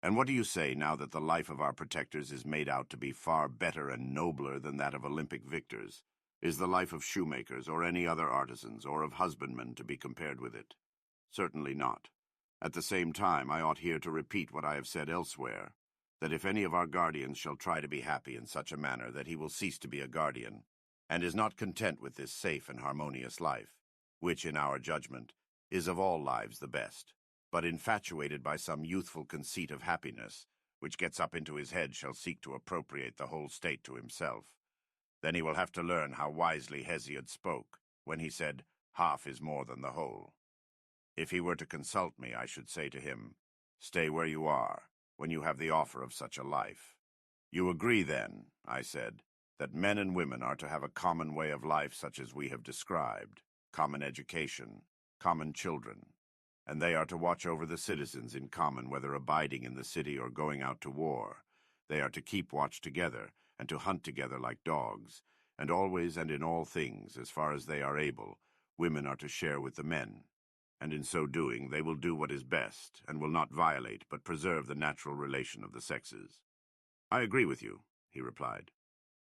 And what do you say now that the life of our protectors is made out to be far better and nobler than that of Olympic victors? Is the life of shoemakers or any other artisans or of husbandmen to be compared with it? Certainly not. At the same time, I ought here to repeat what I have said elsewhere, that if any of our guardians shall try to be happy in such a manner that he will cease to be a guardian, and is not content with this safe and harmonious life, which, in our judgment, is of all lives the best, but infatuated by some youthful conceit of happiness, which gets up into his head shall seek to appropriate the whole state to himself, then he will have to learn how wisely Hesiod spoke, when he said, "Half is more than the whole." If he were to consult me, I should say to him, "Stay where you are, when you have the offer of such a life." You agree, then, I said, that men and women are to have a common way of life such as we have described, common education, common children, and they are to watch over the citizens in common, whether abiding in the city or going out to war. They are to keep watch together, and to hunt together like dogs, and always and in all things, as far as they are able, women are to share with the men, and in so doing they will do what is best, and will not violate but preserve the natural relation of the sexes. I agree with you, he replied.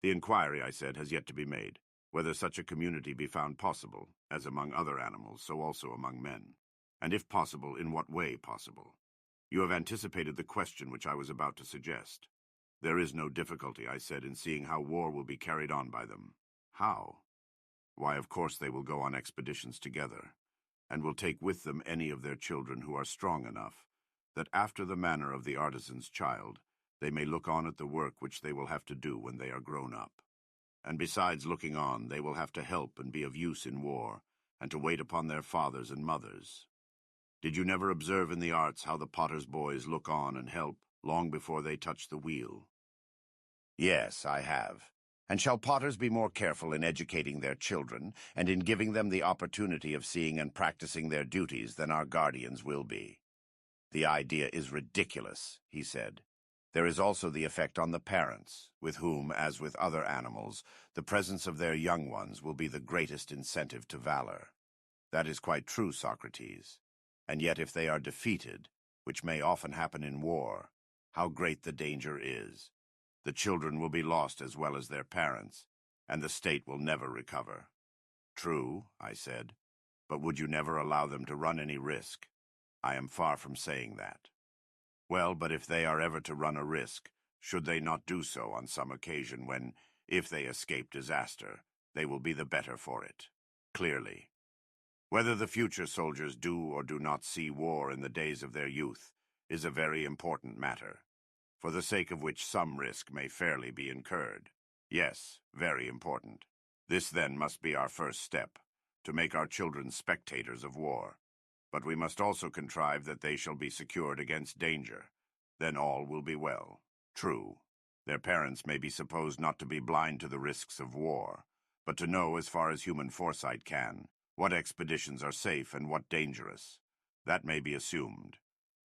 The inquiry, I said, has yet to be made, whether such a community be found possible, as among other animals, so also among men, and if possible, in what way possible. You have anticipated the question which I was about to suggest. There is no difficulty, I said, in seeing how war will be carried on by them. How? Why, of course they will go on expeditions together, and will take with them any of their children who are strong enough, that after the manner of the artisan's child, they may look on at the work which they will have to do when they are grown up. And besides looking on, they will have to help and be of use in war, and to wait upon their fathers and mothers. Did you never observe in the arts how the potter's boys look on and help, long before they touch the wheel? Yes, I have. And shall potters be more careful in educating their children, and in giving them the opportunity of seeing and practicing their duties than our guardians will be? The idea is ridiculous, he said. There is also the effect on the parents, with whom, as with other animals, the presence of their young ones will be the greatest incentive to valor. That is quite true, Socrates. And yet if they are defeated, which may often happen in war, how great the danger is. The children will be lost as well as their parents, and the state will never recover. True, I said, but would you never allow them to run any risk? I am far from saying that. Well, but if they are ever to run a risk, should they not do so on some occasion when, if they escape disaster, they will be the better for it? Clearly. Whether the future soldiers do or do not see war in the days of their youth is a very important matter, for the sake of which some risk may fairly be incurred. Yes, very important. This then must be our first step, to make our children spectators of war. But we must also contrive that they shall be secured against danger. Then all will be well. True, their parents may be supposed not to be blind to the risks of war, but to know, as far as human foresight can, what expeditions are safe and what dangerous. That may be assumed.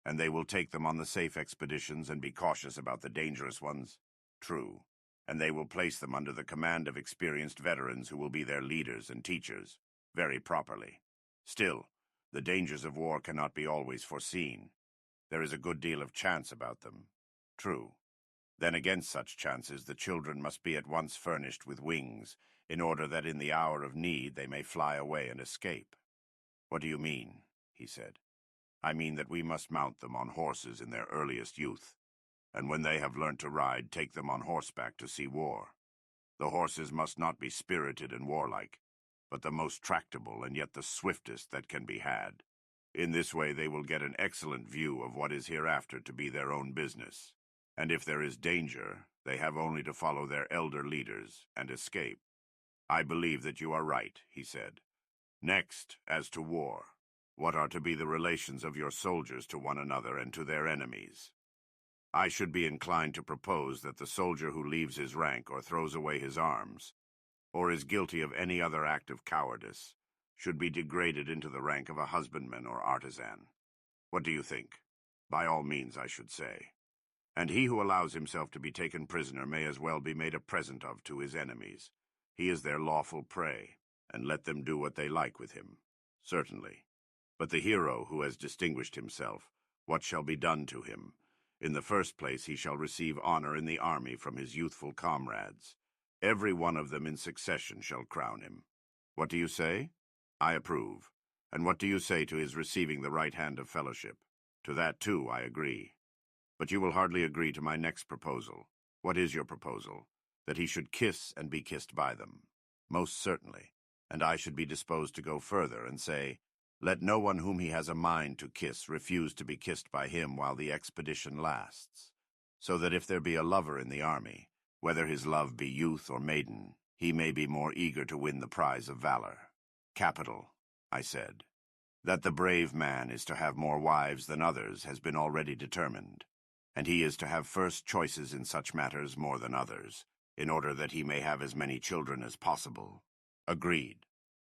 And they will take them on the safe expeditions and be cautious about the dangerous ones. True. And they will place them under the command of experienced veterans who will be their leaders and teachers, very properly. Still, the dangers of war cannot be always foreseen. There is a good deal of chance about them. True. Then against such chances the children must be at once furnished with wings, in order that in the hour of need they may fly away and escape. What do you mean? He said. I mean that we must mount them on horses in their earliest youth. and when they have learnt to ride, take them on horseback to see war. The horses must not be spirited and warlike, but the most tractable and yet the swiftest that can be had. In this way they will get an excellent view of what is hereafter to be their own business, and if there is danger, they have only to follow their elder leaders and escape. I believe that you are right, he said. Next, as to war, what are to be the relations of your soldiers to one another and to their enemies? I should be inclined to propose that the soldier who leaves his rank or throws away his arms, or is guilty of any other act of cowardice, should be degraded into the rank of a husbandman or artisan. What do you think? By all means, I should say. And he who allows himself to be taken prisoner may as well be made a present of to his enemies. He is their lawful prey, and let them do what they like with him. Certainly. But the hero who has distinguished himself, what shall be done to him? In the first place, he shall receive honor in the army from his youthful comrades. Every one of them in succession shall crown him. What do you say? I approve. And what do you say to his receiving the right hand of fellowship? To that, too, I agree. But you will hardly agree to my next proposal. What is your proposal? That he should kiss and be kissed by them. Most certainly. And I should be disposed to go further and say, let no one whom he has a mind to kiss refuse to be kissed by him while the expedition lasts, so that if there be a lover in the army, whether his love be youth or maiden, he may be more eager to win the prize of valor. Capital, I said. That the brave man is to have more wives than others has been already determined, and he is to have first choices in such matters more than others, in order that he may have as many children as possible. Agreed.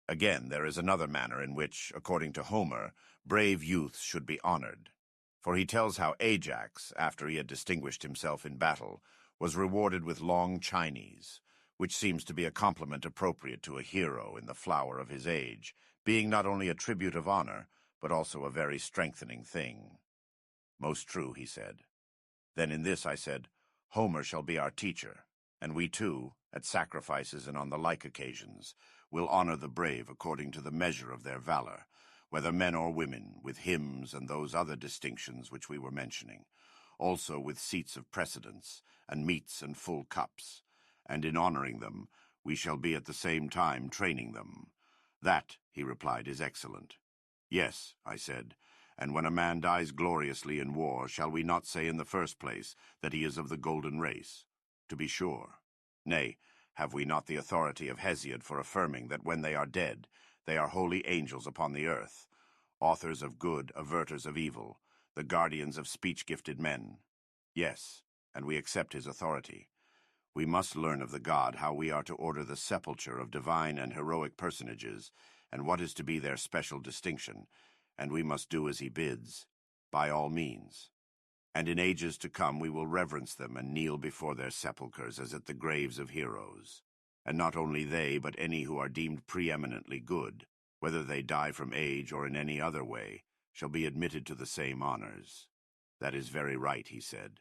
Again, there is another manner in which, according to Homer, brave youths should be honored. For he tells how Ajax, after he had distinguished himself in battle, was rewarded with long Chinese, which seems to be a compliment appropriate to a hero in the flower of his age, being not only a tribute of honor, but also a very strengthening thing. Most true, he said. Then in this, I said, Homer shall be our teacher, and we too, at sacrifices and on the like occasions, will honor the brave according to the measure of their valor, whether men or women, with hymns and those other distinctions which we were mentioning, also with seats of precedence, and meats and full cups, and in honoring them, we shall be at the same time training them. That, he replied, is excellent. Yes, I said, and when a man dies gloriously in war, shall we not say in the first place that he is of the golden race? To be sure. Nay, have we not the authority of Hesiod for affirming that when they are dead, they are holy angels upon the earth, authors of good, averters of evil, the guardians of speech-gifted men? Yes, and we accept his authority. We must learn of the god how we are to order the sepulture of divine and heroic personages, and what is to be their special distinction, and we must do as he bids, by all means. And in ages to come we will reverence them and kneel before their sepulchres as at the graves of heroes. And not only they, but any who are deemed preeminently good, whether they die from age or in any other way, shall be admitted to the same honors. That is very right, he said.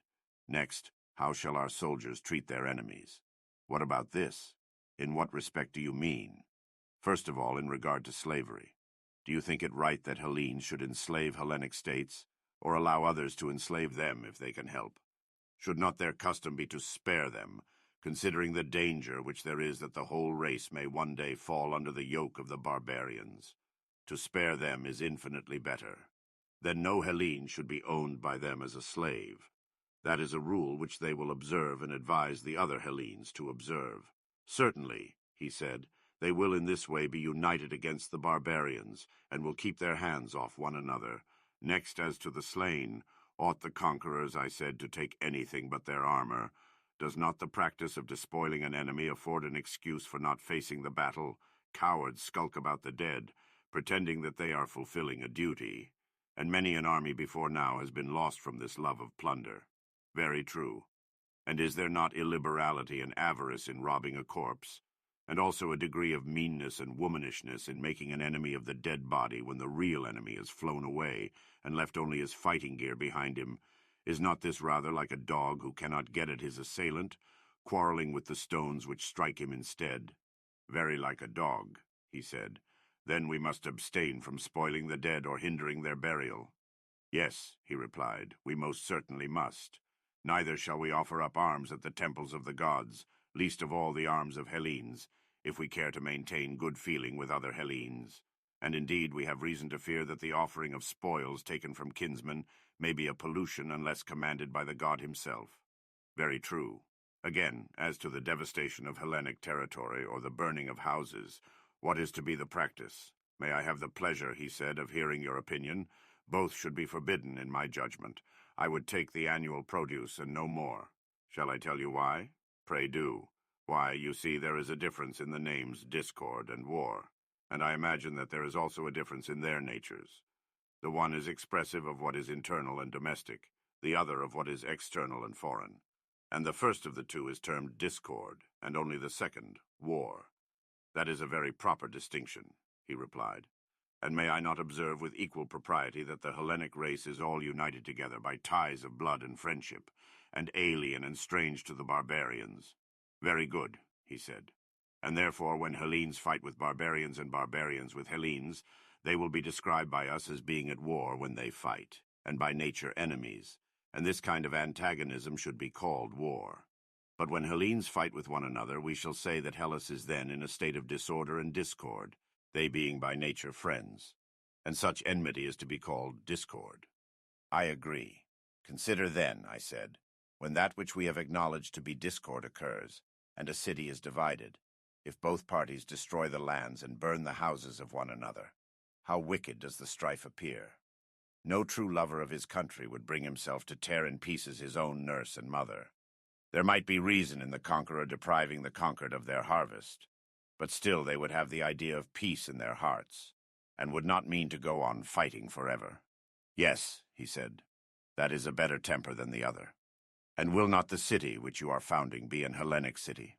Next, how shall our soldiers treat their enemies? What about this? In what respect do you mean? First of all, in regard to slavery. Do you think it right that Hellenes should enslave Hellenic states, or allow others to enslave them if they can help? Should not their custom be to spare them, considering the danger which there is that the whole race may one day fall under the yoke of the barbarians? To spare them is infinitely better. Then no Hellene should be owned by them as a slave. That is a rule which they will observe and advise the other Hellenes to observe. Certainly, he said, they will in this way be united against the barbarians, and will keep their hands off one another. Next, as to the slain, ought the conquerors, I said, to take anything but their armor? Does not the practice of despoiling an enemy afford an excuse for not facing the battle? Cowards skulk about the dead, pretending that they are fulfilling a duty. And many an army before now has been lost from this love of plunder. Very true. And is there not illiberality and avarice in robbing a corpse? And also a degree of meanness and womanishness in making an enemy of the dead body when the real enemy has flown away and left only his fighting gear behind him? Is not this rather like a dog who cannot get at his assailant, quarreling with the stones which strike him instead? Very like a dog, he said. Then we must abstain from spoiling the dead or hindering their burial. Yes, he replied, we most certainly must. Neither shall we offer up arms at the temples of the gods, least of all the arms of Hellenes, if we care to maintain good feeling with other Hellenes. And indeed we have reason to fear that the offering of spoils taken from kinsmen may be a pollution unless commanded by the god himself. Very true. Again, as to the devastation of Hellenic territory or the burning of houses, what is to be the practice? May I have the pleasure, he said, of hearing your opinion? Both should be forbidden, in my judgment. I would take the annual produce and no more. Shall I tell you why? Pray do. Why, you see, there is a difference in the names discord and war, and I imagine that there is also a difference in their natures. The one is expressive of what is internal and domestic, the other of what is external and foreign. And the first of the two is termed discord, and only the second, war. That is a very proper distinction, he replied. And may I not observe with equal propriety that the Hellenic race is all united together by ties of blood and friendship, and alien and strange to the barbarians? Very good, he said. And therefore when Hellenes fight with barbarians and barbarians with Hellenes, they will be described by us as being at war when they fight, and by nature enemies, and this kind of antagonism should be called war. But when Hellenes fight with one another, we shall say that Hellas is then in a state of disorder and discord, they being by nature friends, and such enmity is to be called discord. I agree. Consider then, I said, when that which we have acknowledged to be discord occurs, and a city is divided, if both parties destroy the lands and burn the houses of one another, how wicked does the strife appear? No true lover of his country would bring himself to tear in pieces his own nurse and mother. There might be reason in the conqueror depriving the conquered of their harvest, but still they would have the idea of peace in their hearts, and would not mean to go on fighting forever. Yes, he said, that is a better temper than the other. And will not the city which you are founding be an Hellenic city?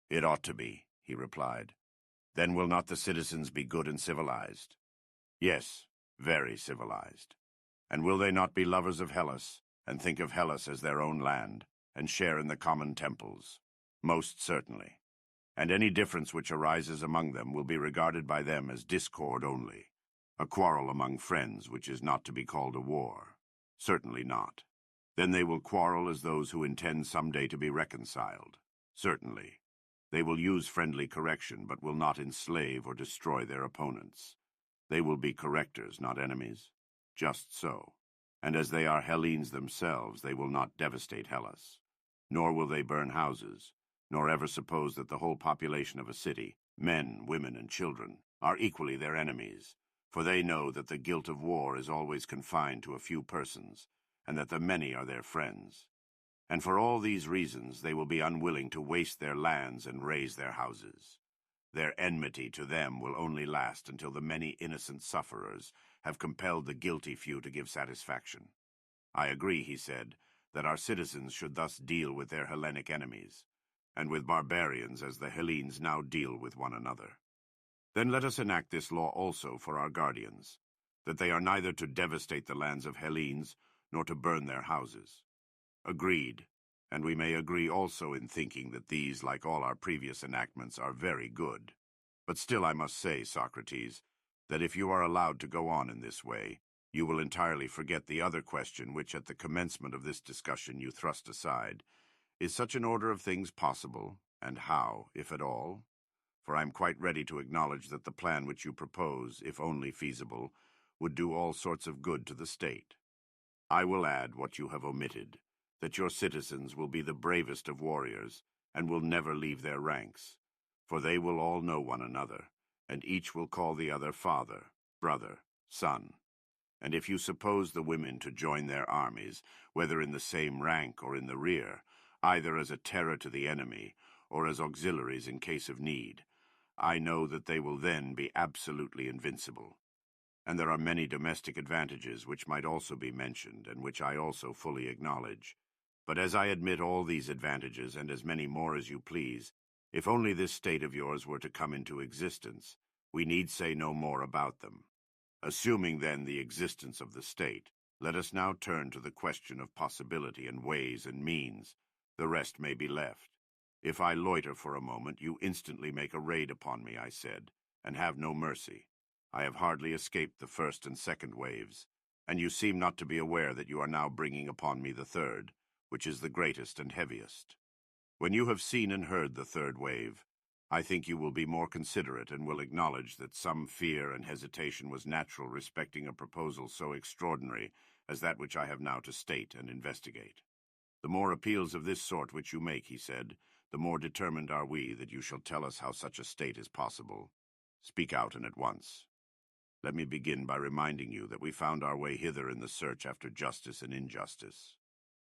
It ought to be, he replied. Then will not the citizens be good and civilized? Yes, very civilized. And will they not be lovers of Hellas, and think of Hellas as their own land, and share in the common temples? Most certainly. And any difference which arises among them will be regarded by them as discord only, a quarrel among friends which is not to be called a war. Certainly not. Then they will quarrel as those who intend some day to be reconciled. Certainly. They will use friendly correction, but will not enslave or destroy their opponents. They will be correctors, not enemies. Just so. And as they are Hellenes themselves, they will not devastate Hellas. Nor will they burn houses, nor ever suppose that the whole population of a city, men, women, and children, are equally their enemies, for they know that the guilt of war is always confined to a few persons, and that the many are their friends. And for all these reasons they will be unwilling to waste their lands and raze their houses. Their enmity to them will only last until the many innocent sufferers have compelled the guilty few to give satisfaction. I agree, he said, that our citizens should thus deal with their Hellenic enemies, and with barbarians as the Hellenes now deal with one another. Then let us enact this law also for our guardians, that they are neither to devastate the lands of Hellenes, nor to burn their houses. Agreed, and we may agree also in thinking that these, like all our previous enactments, are very good. But still I must say, Socrates, that if you are allowed to go on in this way, you will entirely forget the other question which at the commencement of this discussion you thrust aside. Is such an order of things possible, and how, if at all? For I am quite ready to acknowledge that the plan which you propose, if only feasible, would do all sorts of good to the state. I will add what you have omitted, that your citizens will be the bravest of warriors, and will never leave their ranks, for they will all know one another, and each will call the other father, brother, son. And if you suppose the women to join their armies, whether in the same rank or in the rear, either as a terror to the enemy, or as auxiliaries in case of need, I know that they will then be absolutely invincible. And there are many domestic advantages which might also be mentioned, and which I also fully acknowledge. But as I admit all these advantages, and as many more as you please, if only this state of yours were to come into existence, we need say no more about them. Assuming then the existence of the state, let us now turn to the question of possibility and ways and means. The rest may be left. If I loiter for a moment, you instantly make a raid upon me, I said, and have no mercy. I have hardly escaped the first and second waves, and you seem not to be aware that you are now bringing upon me the third, which is the greatest and heaviest. When you have seen and heard the third wave, I think you will be more considerate and will acknowledge that some fear and hesitation was natural respecting a proposal so extraordinary as that which I have now to state and investigate. The more appeals of this sort which you make, he said, the more determined are we that you shall tell us how such a state is possible. Speak out, and at once. Let me begin by reminding you that we found our way hither in the search after justice and injustice.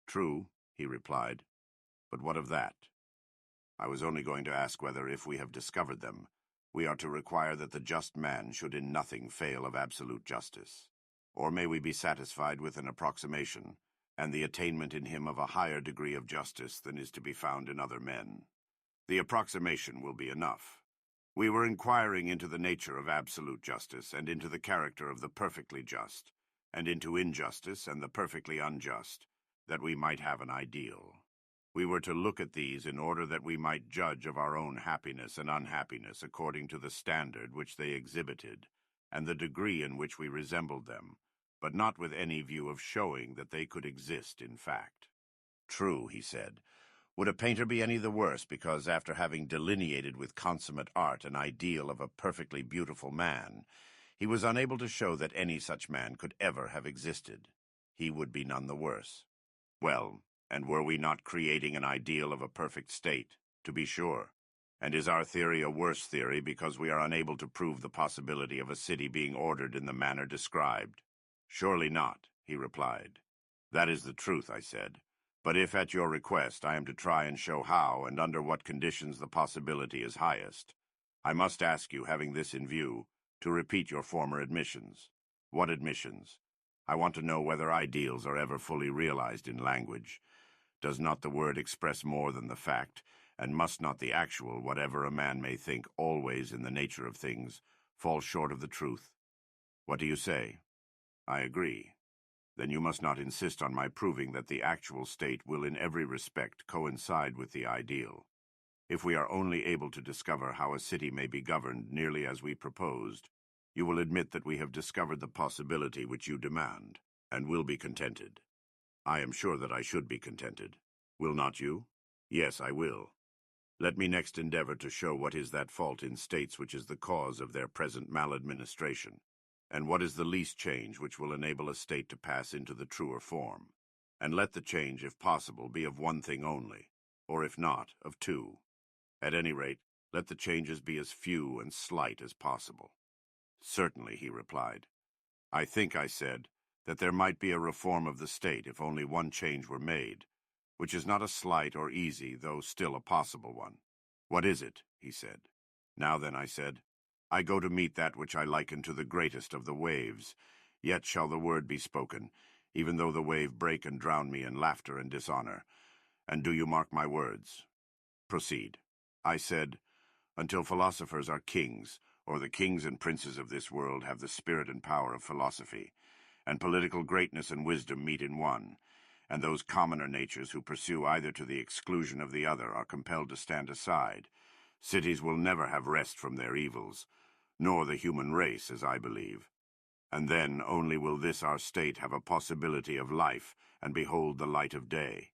True, he replied, but what of that? I was only going to ask whether, if we have discovered them, we are to require that the just man should in nothing fail of absolute justice. Or may we be satisfied with an approximation, and the attainment in him of a higher degree of justice than is to be found in other men? The approximation will be enough. We were inquiring into the nature of absolute justice, and into the character of the perfectly just, and into injustice and the perfectly unjust, that we might have an ideal. We were to look at these in order that we might judge of our own happiness and unhappiness according to the standard which they exhibited, and the degree in which we resembled them, but not with any view of showing that they could exist in fact. True, he said. Would a painter be any the worse because, after having delineated with consummate art an ideal of a perfectly beautiful man, he was unable to show that any such man could ever have existed? He would be none the worse. Well, and were we not creating an ideal of a perfect state, to be sure? And is our theory a worse theory because we are unable to prove the possibility of a city being ordered in the manner described? Surely not, he replied. That is the truth, I said. But if at your request I am to try and show how and under what conditions the possibility is highest, I must ask you, having this in view, to repeat your former admissions. What admissions? I want to know whether ideals are ever fully realized in language. Does not the word express more than the fact, and must not the actual, whatever a man may think always in the nature of things, fall short of the truth? What do you say? I agree. Then you must not insist on my proving that the actual state will in every respect coincide with the ideal. If we are only able to discover how a city may be governed nearly as we proposed, you will admit that we have discovered the possibility which you demand, and will be contented. I am sure that I should be contented. Will not you? Yes, I will. Let me next endeavor to show what is that fault in states which is the cause of their present maladministration, and what is the least change which will enable a state to pass into the truer form. And let the change, if possible, be of one thing only, or if not, of two. At any rate, let the changes be as few and slight as possible. Certainly, he replied. I think, I said, that there might be a reform of the state if only one change were made, which is not a slight or easy, though still a possible one. What is it? He said. Now then, I said, I go to meet that which I liken to the greatest of the waves. Yet shall the word be spoken, even though the wave break and drown me in laughter and dishonor. And do you mark my words? Proceed. I said, until philosophers are kings, or the kings and princes of this world have the spirit and power of philosophy, and political greatness and wisdom meet in one, and those commoner natures who pursue either to the exclusion of the other are compelled to stand aside, cities will never have rest from their evils, nor the human race, as I believe. And then only will this our state have a possibility of life, and behold the light of day.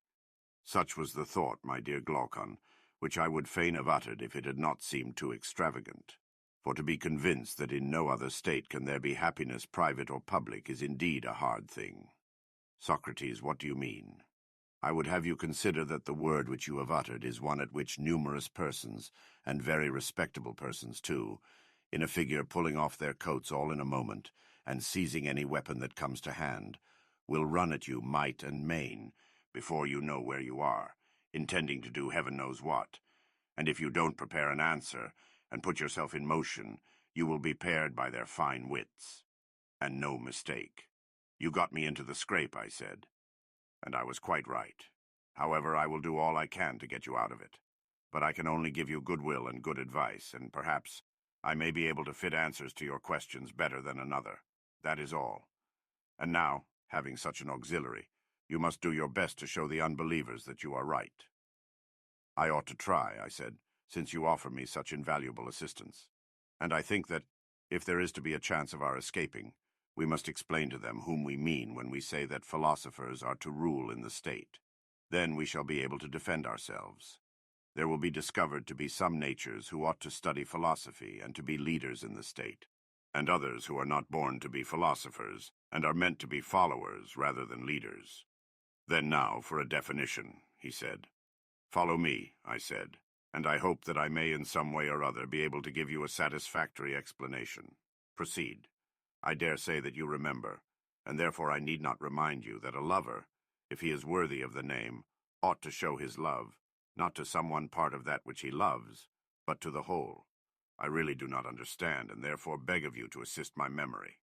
Such was the thought, my dear Glaucon, which I would fain have uttered if it had not seemed too extravagant. For to be convinced that in no other state can there be happiness private or public is indeed a hard thing. Socrates, what do you mean? I would have you consider that the word which you have uttered is one at which numerous persons, and very respectable persons too, in a figure pulling off their coats all in a moment, and seizing any weapon that comes to hand, will run at you might and main, before you know where you are, intending to do heaven knows what, and if you don't prepare an answer, and put yourself in motion, you will be pared by their fine wits. And no mistake. You got me into the scrape, I said. And I was quite right. However, I will do all I can to get you out of it. But I can only give you goodwill and good advice, and perhaps I may be able to fit answers to your questions better than another. That is all. And now, having such an auxiliary, you must do your best to show the unbelievers that you are right. I ought to try, I said, since you offer me such invaluable assistance. And I think that, if there is to be a chance of our escaping, we must explain to them whom we mean when we say that philosophers are to rule in the state. Then we shall be able to defend ourselves. There will be discovered to be some natures who ought to study philosophy and to be leaders in the state, and others who are not born to be philosophers and are meant to be followers rather than leaders. Then now for a definition, he said. Follow me, I said, and I hope that I may in some way or other be able to give you a satisfactory explanation. Proceed. I dare say that you remember, and therefore I need not remind you that a lover, if he is worthy of the name, ought to show his love, not to some one part of that which he loves, but to the whole. I really do not understand, and therefore beg of you to assist my memory.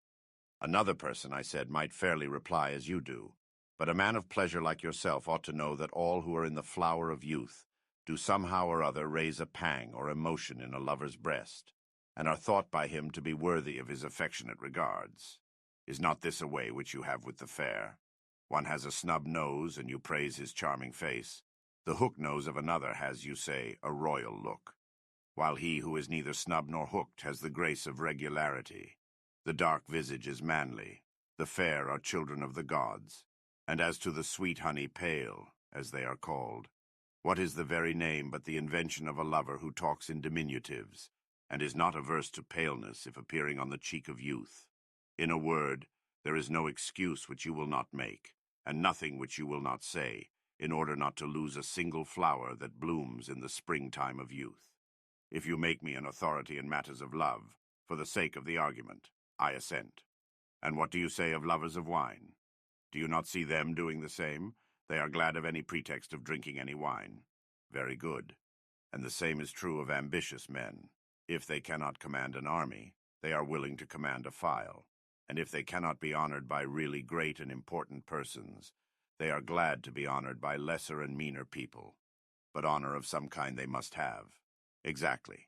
Another person, I said, might fairly reply as you do, but a man of pleasure like yourself ought to know that all who are in the flower of youth do somehow or other raise a pang or emotion in a lover's breast, and are thought by him to be worthy of his affectionate regards. Is not this a way which you have with the fair? One has a snub nose, and you praise his charming face. The hook nose of another has, you say, a royal look, while he who is neither snub nor hooked has the grace of regularity. The dark visage is manly, the fair are children of the gods, and as to the sweet honey pale, as they are called, what is the very name but the invention of a lover who talks in diminutives, and is not averse to paleness if appearing on the cheek of youth? In a word, there is no excuse which you will not make, and nothing which you will not say, in order not to lose a single flower that blooms in the springtime of youth. If you make me an authority in matters of love, for the sake of the argument, I assent. And what do you say of lovers of wine? Do you not see them doing the same? They are glad of any pretext of drinking any wine. Very good. And the same is true of ambitious men. If they cannot command an army, they are willing to command a file. And if they cannot be honored by really great and important persons, they are glad to be honored by lesser and meaner people. But honor of some kind they must have. Exactly.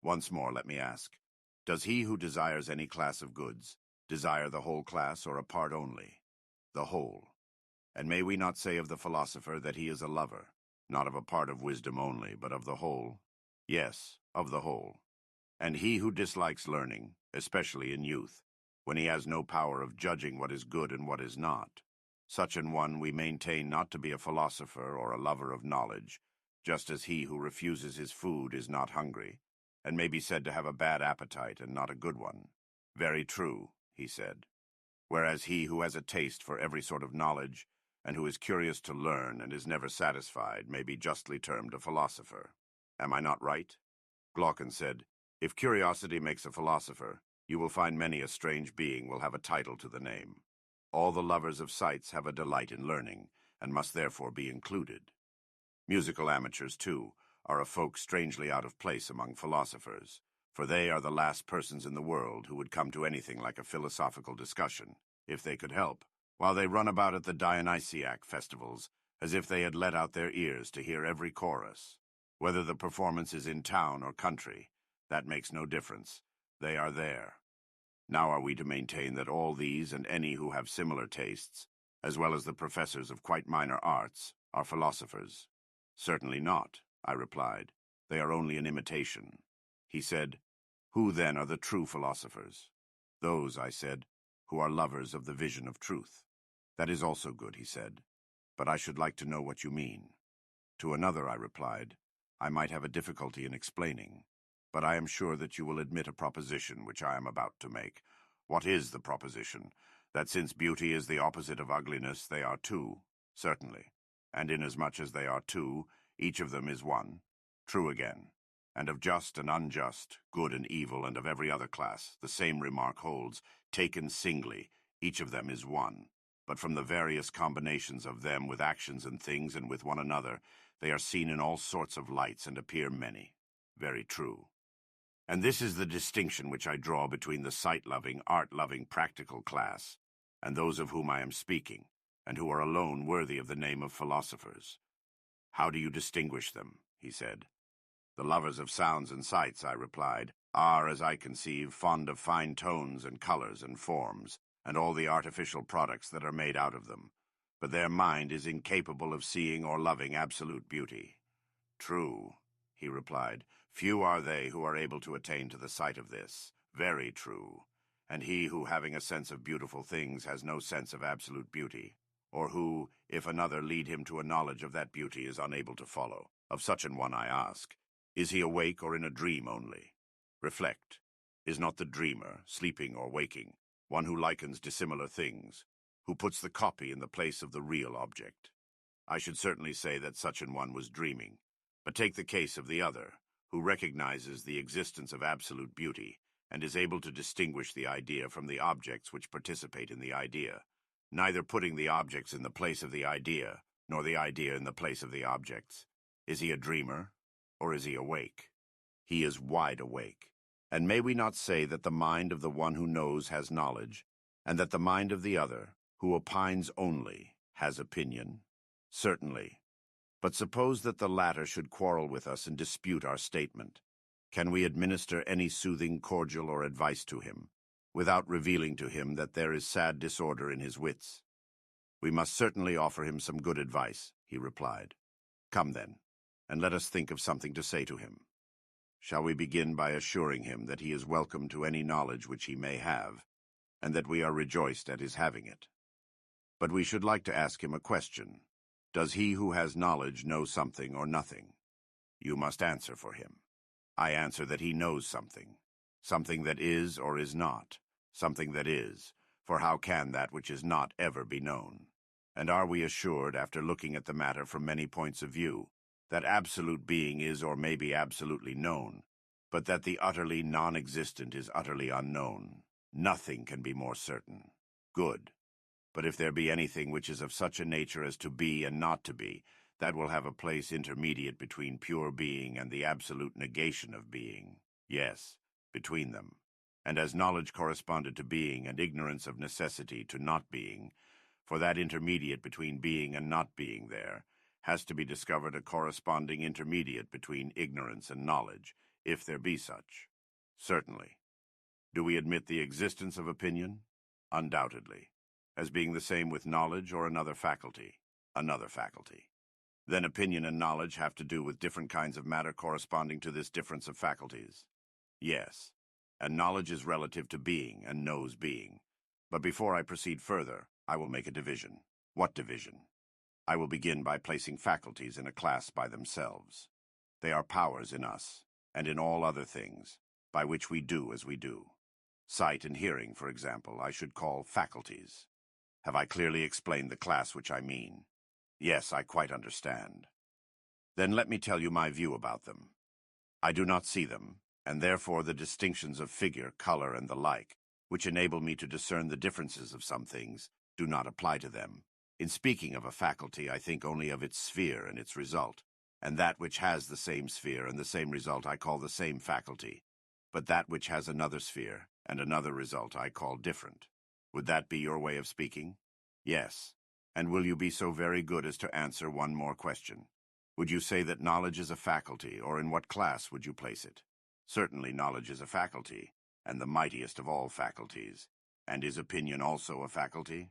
Once more, let me ask, does he who desires any class of goods desire the whole class or a part only? The whole. And may we not say of the philosopher that he is a lover, not of a part of wisdom only, but of the whole? Yes, of the whole. And he who dislikes learning, especially in youth, when he has no power of judging what is good and what is not, such an one we maintain not to be a philosopher or a lover of knowledge, just as he who refuses his food is not hungry, and may be said to have a bad appetite and not a good one. Very true, he said. Whereas he who has a taste for every sort of knowledge, and who is curious to learn and is never satisfied, may be justly termed a philosopher. Am I not right? Glaucon said, If curiosity makes a philosopher, you will find many a strange being will have a title to the name. All the lovers of sights have a delight in learning, and must therefore be included. Musical amateurs, too, are a folk strangely out of place among philosophers, for they are the last persons in the world who would come to anything like a philosophical discussion, if they could help, while they run about at the Dionysiac festivals as if they had let out their ears to hear every chorus. Whether the performance is in town or country, that makes no difference. They are there. Now are we to maintain that all these and any who have similar tastes, as well as the professors of quite minor arts, are philosophers? Certainly not, I replied. They are only an imitation. He said, Who then are the true philosophers? Those, I said, who are lovers of the vision of truth. That is also good, he said, but I should like to know what you mean. To another, I replied, I might have a difficulty in explaining, but I am sure that you will admit a proposition which I am about to make. What is the proposition? That since beauty is the opposite of ugliness, they are two? Certainly. And inasmuch as they are two, each of them is one. True again. And of just and unjust, good and evil, and of every other class, the same remark holds. Taken singly, each of them is one. But from the various combinations of them with actions and things and with one another, they are seen in all sorts of lights and appear many. Very true. And this is the distinction which I draw between the sight-loving, art-loving, practical class, and those of whom I am speaking, and who are alone worthy of the name of philosophers. How do you distinguish them? He said. The lovers of sounds and sights, I replied, are, as I conceive, fond of fine tones and colors and forms, and all the artificial products that are made out of them, but their mind is incapable of seeing or loving absolute beauty. True, he replied. Few are they who are able to attain to the sight of this. Very true. And he who, having a sense of beautiful things, has no sense of absolute beauty, or who, if another lead him to a knowledge of that beauty, is unable to follow. Of such an one I ask, is he awake or in a dream only? Reflect. Is not the dreamer, sleeping or waking, one who likens dissimilar things, who puts the copy in the place of the real object? I should certainly say that such an one was dreaming. But take the case of the other, who recognizes the existence of absolute beauty, and is able to distinguish the idea from the objects which participate in the idea, neither putting the objects in the place of the idea, nor the idea in the place of the objects. Is he a dreamer, or is he awake? He is wide awake. And may we not say that the mind of the one who knows has knowledge, and that the mind of the other, who opines only, has opinion? Certainly. But suppose that the latter should quarrel with us and dispute our statement. Can we administer any soothing cordial or advice to him, without revealing to him that there is sad disorder in his wits? We must certainly offer him some good advice, he replied. Come then, and let us think of something to say to him. Shall we begin by assuring him that he is welcome to any knowledge which he may have, and that we are rejoiced at his having it? But we should like to ask him a question. Does he who has knowledge know something or nothing? You must answer for him. I answer that he knows something. Something that is or is not. Something that is, for how can that which is not ever be known? And are we assured, after looking at the matter from many points of view, that absolute being is or may be absolutely known, but that the utterly non-existent is utterly unknown? Nothing can be more certain. Good. But if there be anything which is of such a nature as to be and not to be, that will have a place intermediate between pure being and the absolute negation of being. Yes, between them. And as knowledge corresponded to being and ignorance of necessity to not being, for that intermediate between being and not being there, has to be discovered a corresponding intermediate between ignorance and knowledge, if there be such. Certainly. Do we admit the existence of opinion? Undoubtedly. As being the same with knowledge or another faculty? Another faculty. Then opinion and knowledge have to do with different kinds of matter corresponding to this difference of faculties? Yes. And knowledge is relative to being and knows being. But before I proceed further, I will make a division. What division? I will begin by placing faculties in a class by themselves. They are powers in us, and in all other things, by which we do as we do. Sight and hearing, for example, I should call faculties. Have I clearly explained the class which I mean? Yes, I quite understand. Then let me tell you my view about them. I do not see them, and therefore the distinctions of figure, color, and the like, which enable me to discern the differences of some things, do not apply to them. In speaking of a faculty, I think only of its sphere and its result, and that which has the same sphere and the same result I call the same faculty, but that which has another sphere and another result I call different. Would that be your way of speaking? Yes. And will you be so very good as to answer one more question? Would you say that knowledge is a faculty, or in what class would you place it? Certainly knowledge is a faculty, and the mightiest of all faculties. And is opinion also a faculty?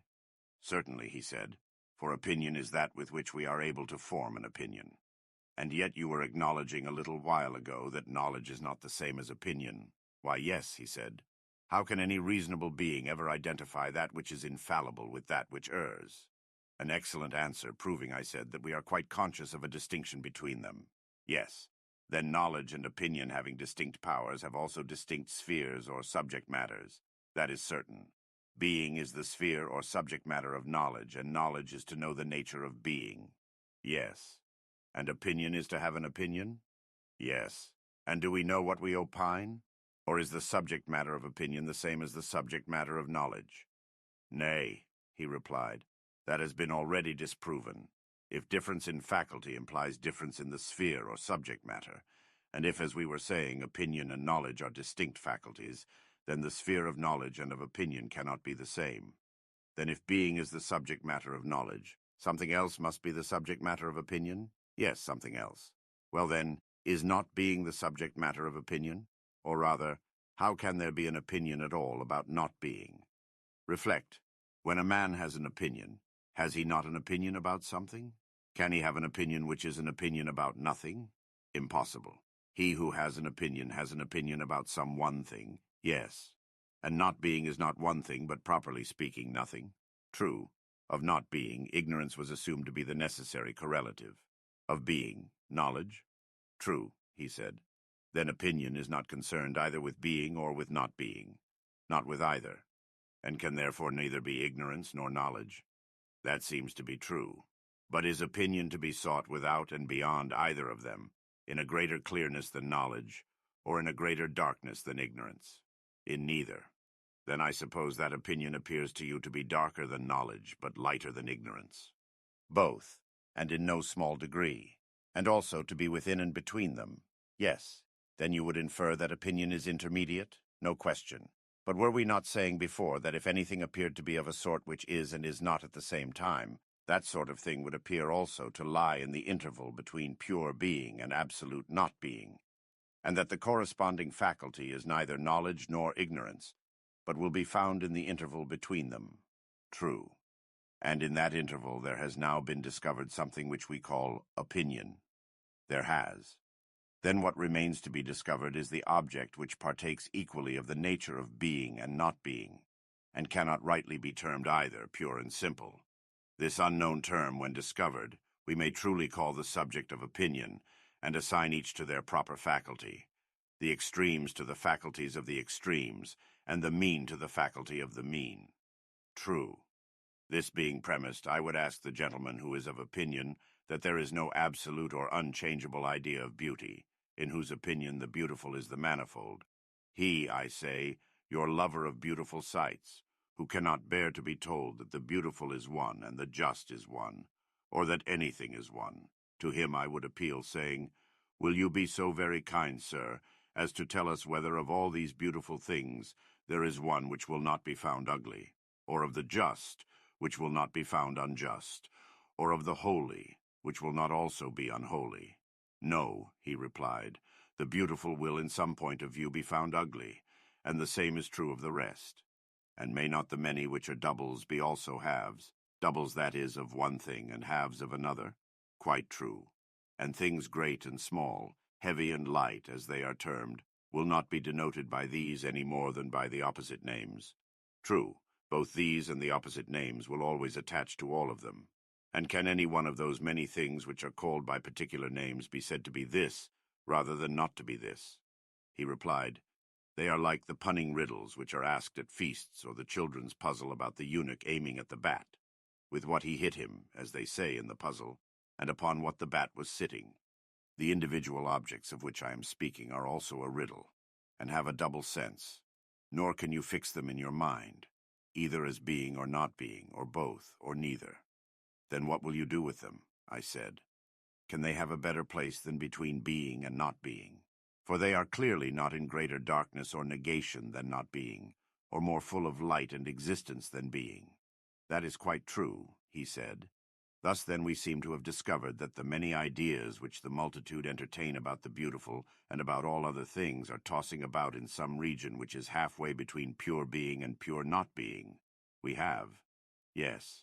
Certainly, he said, for opinion is that with which we are able to form an opinion. And yet you were acknowledging a little while ago that knowledge is not the same as opinion. Why, yes, he said. How can any reasonable being ever identify that which is infallible with that which errs? An excellent answer, proving, I said, that we are quite conscious of a distinction between them. Yes. Then knowledge and opinion, having distinct powers, have also distinct spheres or subject matters. That is certain. Being is the sphere or subject matter of knowledge, and knowledge is to know the nature of being. Yes. And opinion is to have an opinion? Yes. And do we know what we opine? Or is the subject matter of opinion the same as the subject matter of knowledge? Nay, he replied. That has been already disproven. If difference in faculty implies difference in the sphere or subject matter, and if, as we were saying, opinion and knowledge are distinct faculties, then the sphere of knowledge and of opinion cannot be the same. Then if being is the subject matter of knowledge, something else must be the subject matter of opinion? Yes, something else. Well then, is not being the subject matter of opinion? Or rather, how can there be an opinion at all about not being? Reflect. When a man has an opinion, has he not an opinion about something? Can he have an opinion which is an opinion about nothing? Impossible. He who has an opinion about some one thing, yes. And not being is not one thing, but properly speaking, nothing. True. Of not being, ignorance was assumed to be the necessary correlative. Of being, knowledge? True, he said. Then opinion is not concerned either with being or with not being. Not with either, and can therefore neither be ignorance nor knowledge. That seems to be true. But is opinion to be sought without and beyond either of them, in a greater clearness than knowledge, or in a greater darkness than ignorance? In neither. Then I suppose that opinion appears to you to be darker than knowledge, but lighter than ignorance. Both, and in no small degree, and also to be within and between them. Yes, then you would infer that opinion is intermediate? No question. But were we not saying before that if anything appeared to be of a sort which is and is not at the same time, that sort of thing would appear also to lie in the interval between pure being and absolute not being, and that the corresponding faculty is neither knowledge nor ignorance, but will be found in the interval between them? True. And in that interval there has now been discovered something which we call opinion. There has. Then what remains to be discovered is the object which partakes equally of the nature of being and not being, and cannot rightly be termed either pure and simple. This unknown term, when discovered, we may truly call the subject of opinion, and assign each to their proper faculty, the extremes to the faculties of the extremes, and the mean to the faculty of the mean. True. This being premised, I would ask the gentleman who is of opinion that there is no absolute or unchangeable idea of beauty, in whose opinion the beautiful is the manifold. He, I say, your lover of beautiful sights, who cannot bear to be told that the beautiful is one and the just is one, or that anything is one. To him I would appeal, saying, will you be so very kind, sir, as to tell us whether of all these beautiful things there is one which will not be found ugly, or of the just, which will not be found unjust, or of the holy, which will not also be unholy? No, he replied, the beautiful will in some point of view be found ugly, and the same is true of the rest. And may not the many which are doubles be also halves, doubles that is of one thing and halves of another? Quite true. And things great and small, heavy and light, as they are termed, will not be denoted by these any more than by the opposite names. True, both these and the opposite names will always attach to all of them. And can any one of those many things which are called by particular names be said to be this, rather than not to be this? He replied, they are like the punning riddles which are asked at feasts, or the children's puzzle about the eunuch aiming at the bat, with what he hit him, as they say in the puzzle, and upon what the bat was sitting. The individual objects of which I am speaking are also a riddle, and have a double sense, nor can you fix them in your mind, either as being or not being, or both, or neither. Then what will you do with them? I said. Can they have a better place than between being and not being? For they are clearly not in greater darkness or negation than not being, or more full of light and existence than being. That is quite true, he said. Thus then we seem to have discovered that the many ideas which the multitude entertain about the beautiful and about all other things are tossing about in some region which is halfway between pure being and pure not being. We have. Yes.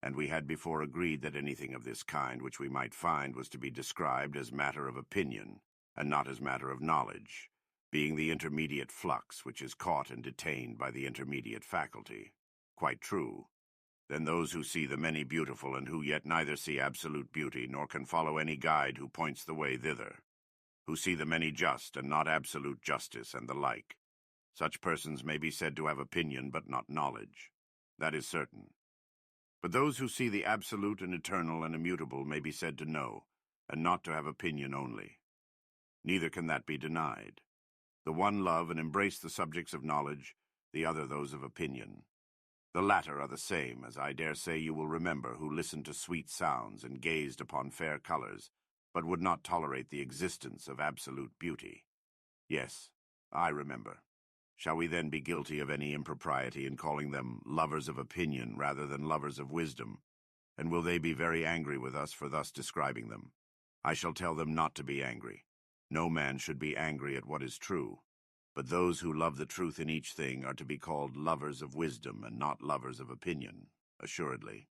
And we had before agreed that anything of this kind which we might find was to be described as matter of opinion, and not as matter of knowledge, being the intermediate flux which is caught and detained by the intermediate faculty. Quite true. Then those who see the many beautiful and who yet neither see absolute beauty nor can follow any guide who points the way thither, who see the many just and not absolute justice and the like, such persons may be said to have opinion but not knowledge. That is certain. But those who see the absolute and eternal and immutable may be said to know, and not to have opinion only. Neither can that be denied. The one love and embrace the subjects of knowledge, the other those of opinion. The latter are the same, as I dare say you will remember, who listened to sweet sounds and gazed upon fair colors, but would not tolerate the existence of absolute beauty. Yes, I remember. Shall we then be guilty of any impropriety in calling them lovers of opinion rather than lovers of wisdom? And will they be very angry with us for thus describing them? I shall tell them not to be angry. No man should be angry at what is true. But those who love the truth in each thing are to be called lovers of wisdom and not lovers of opinion, assuredly.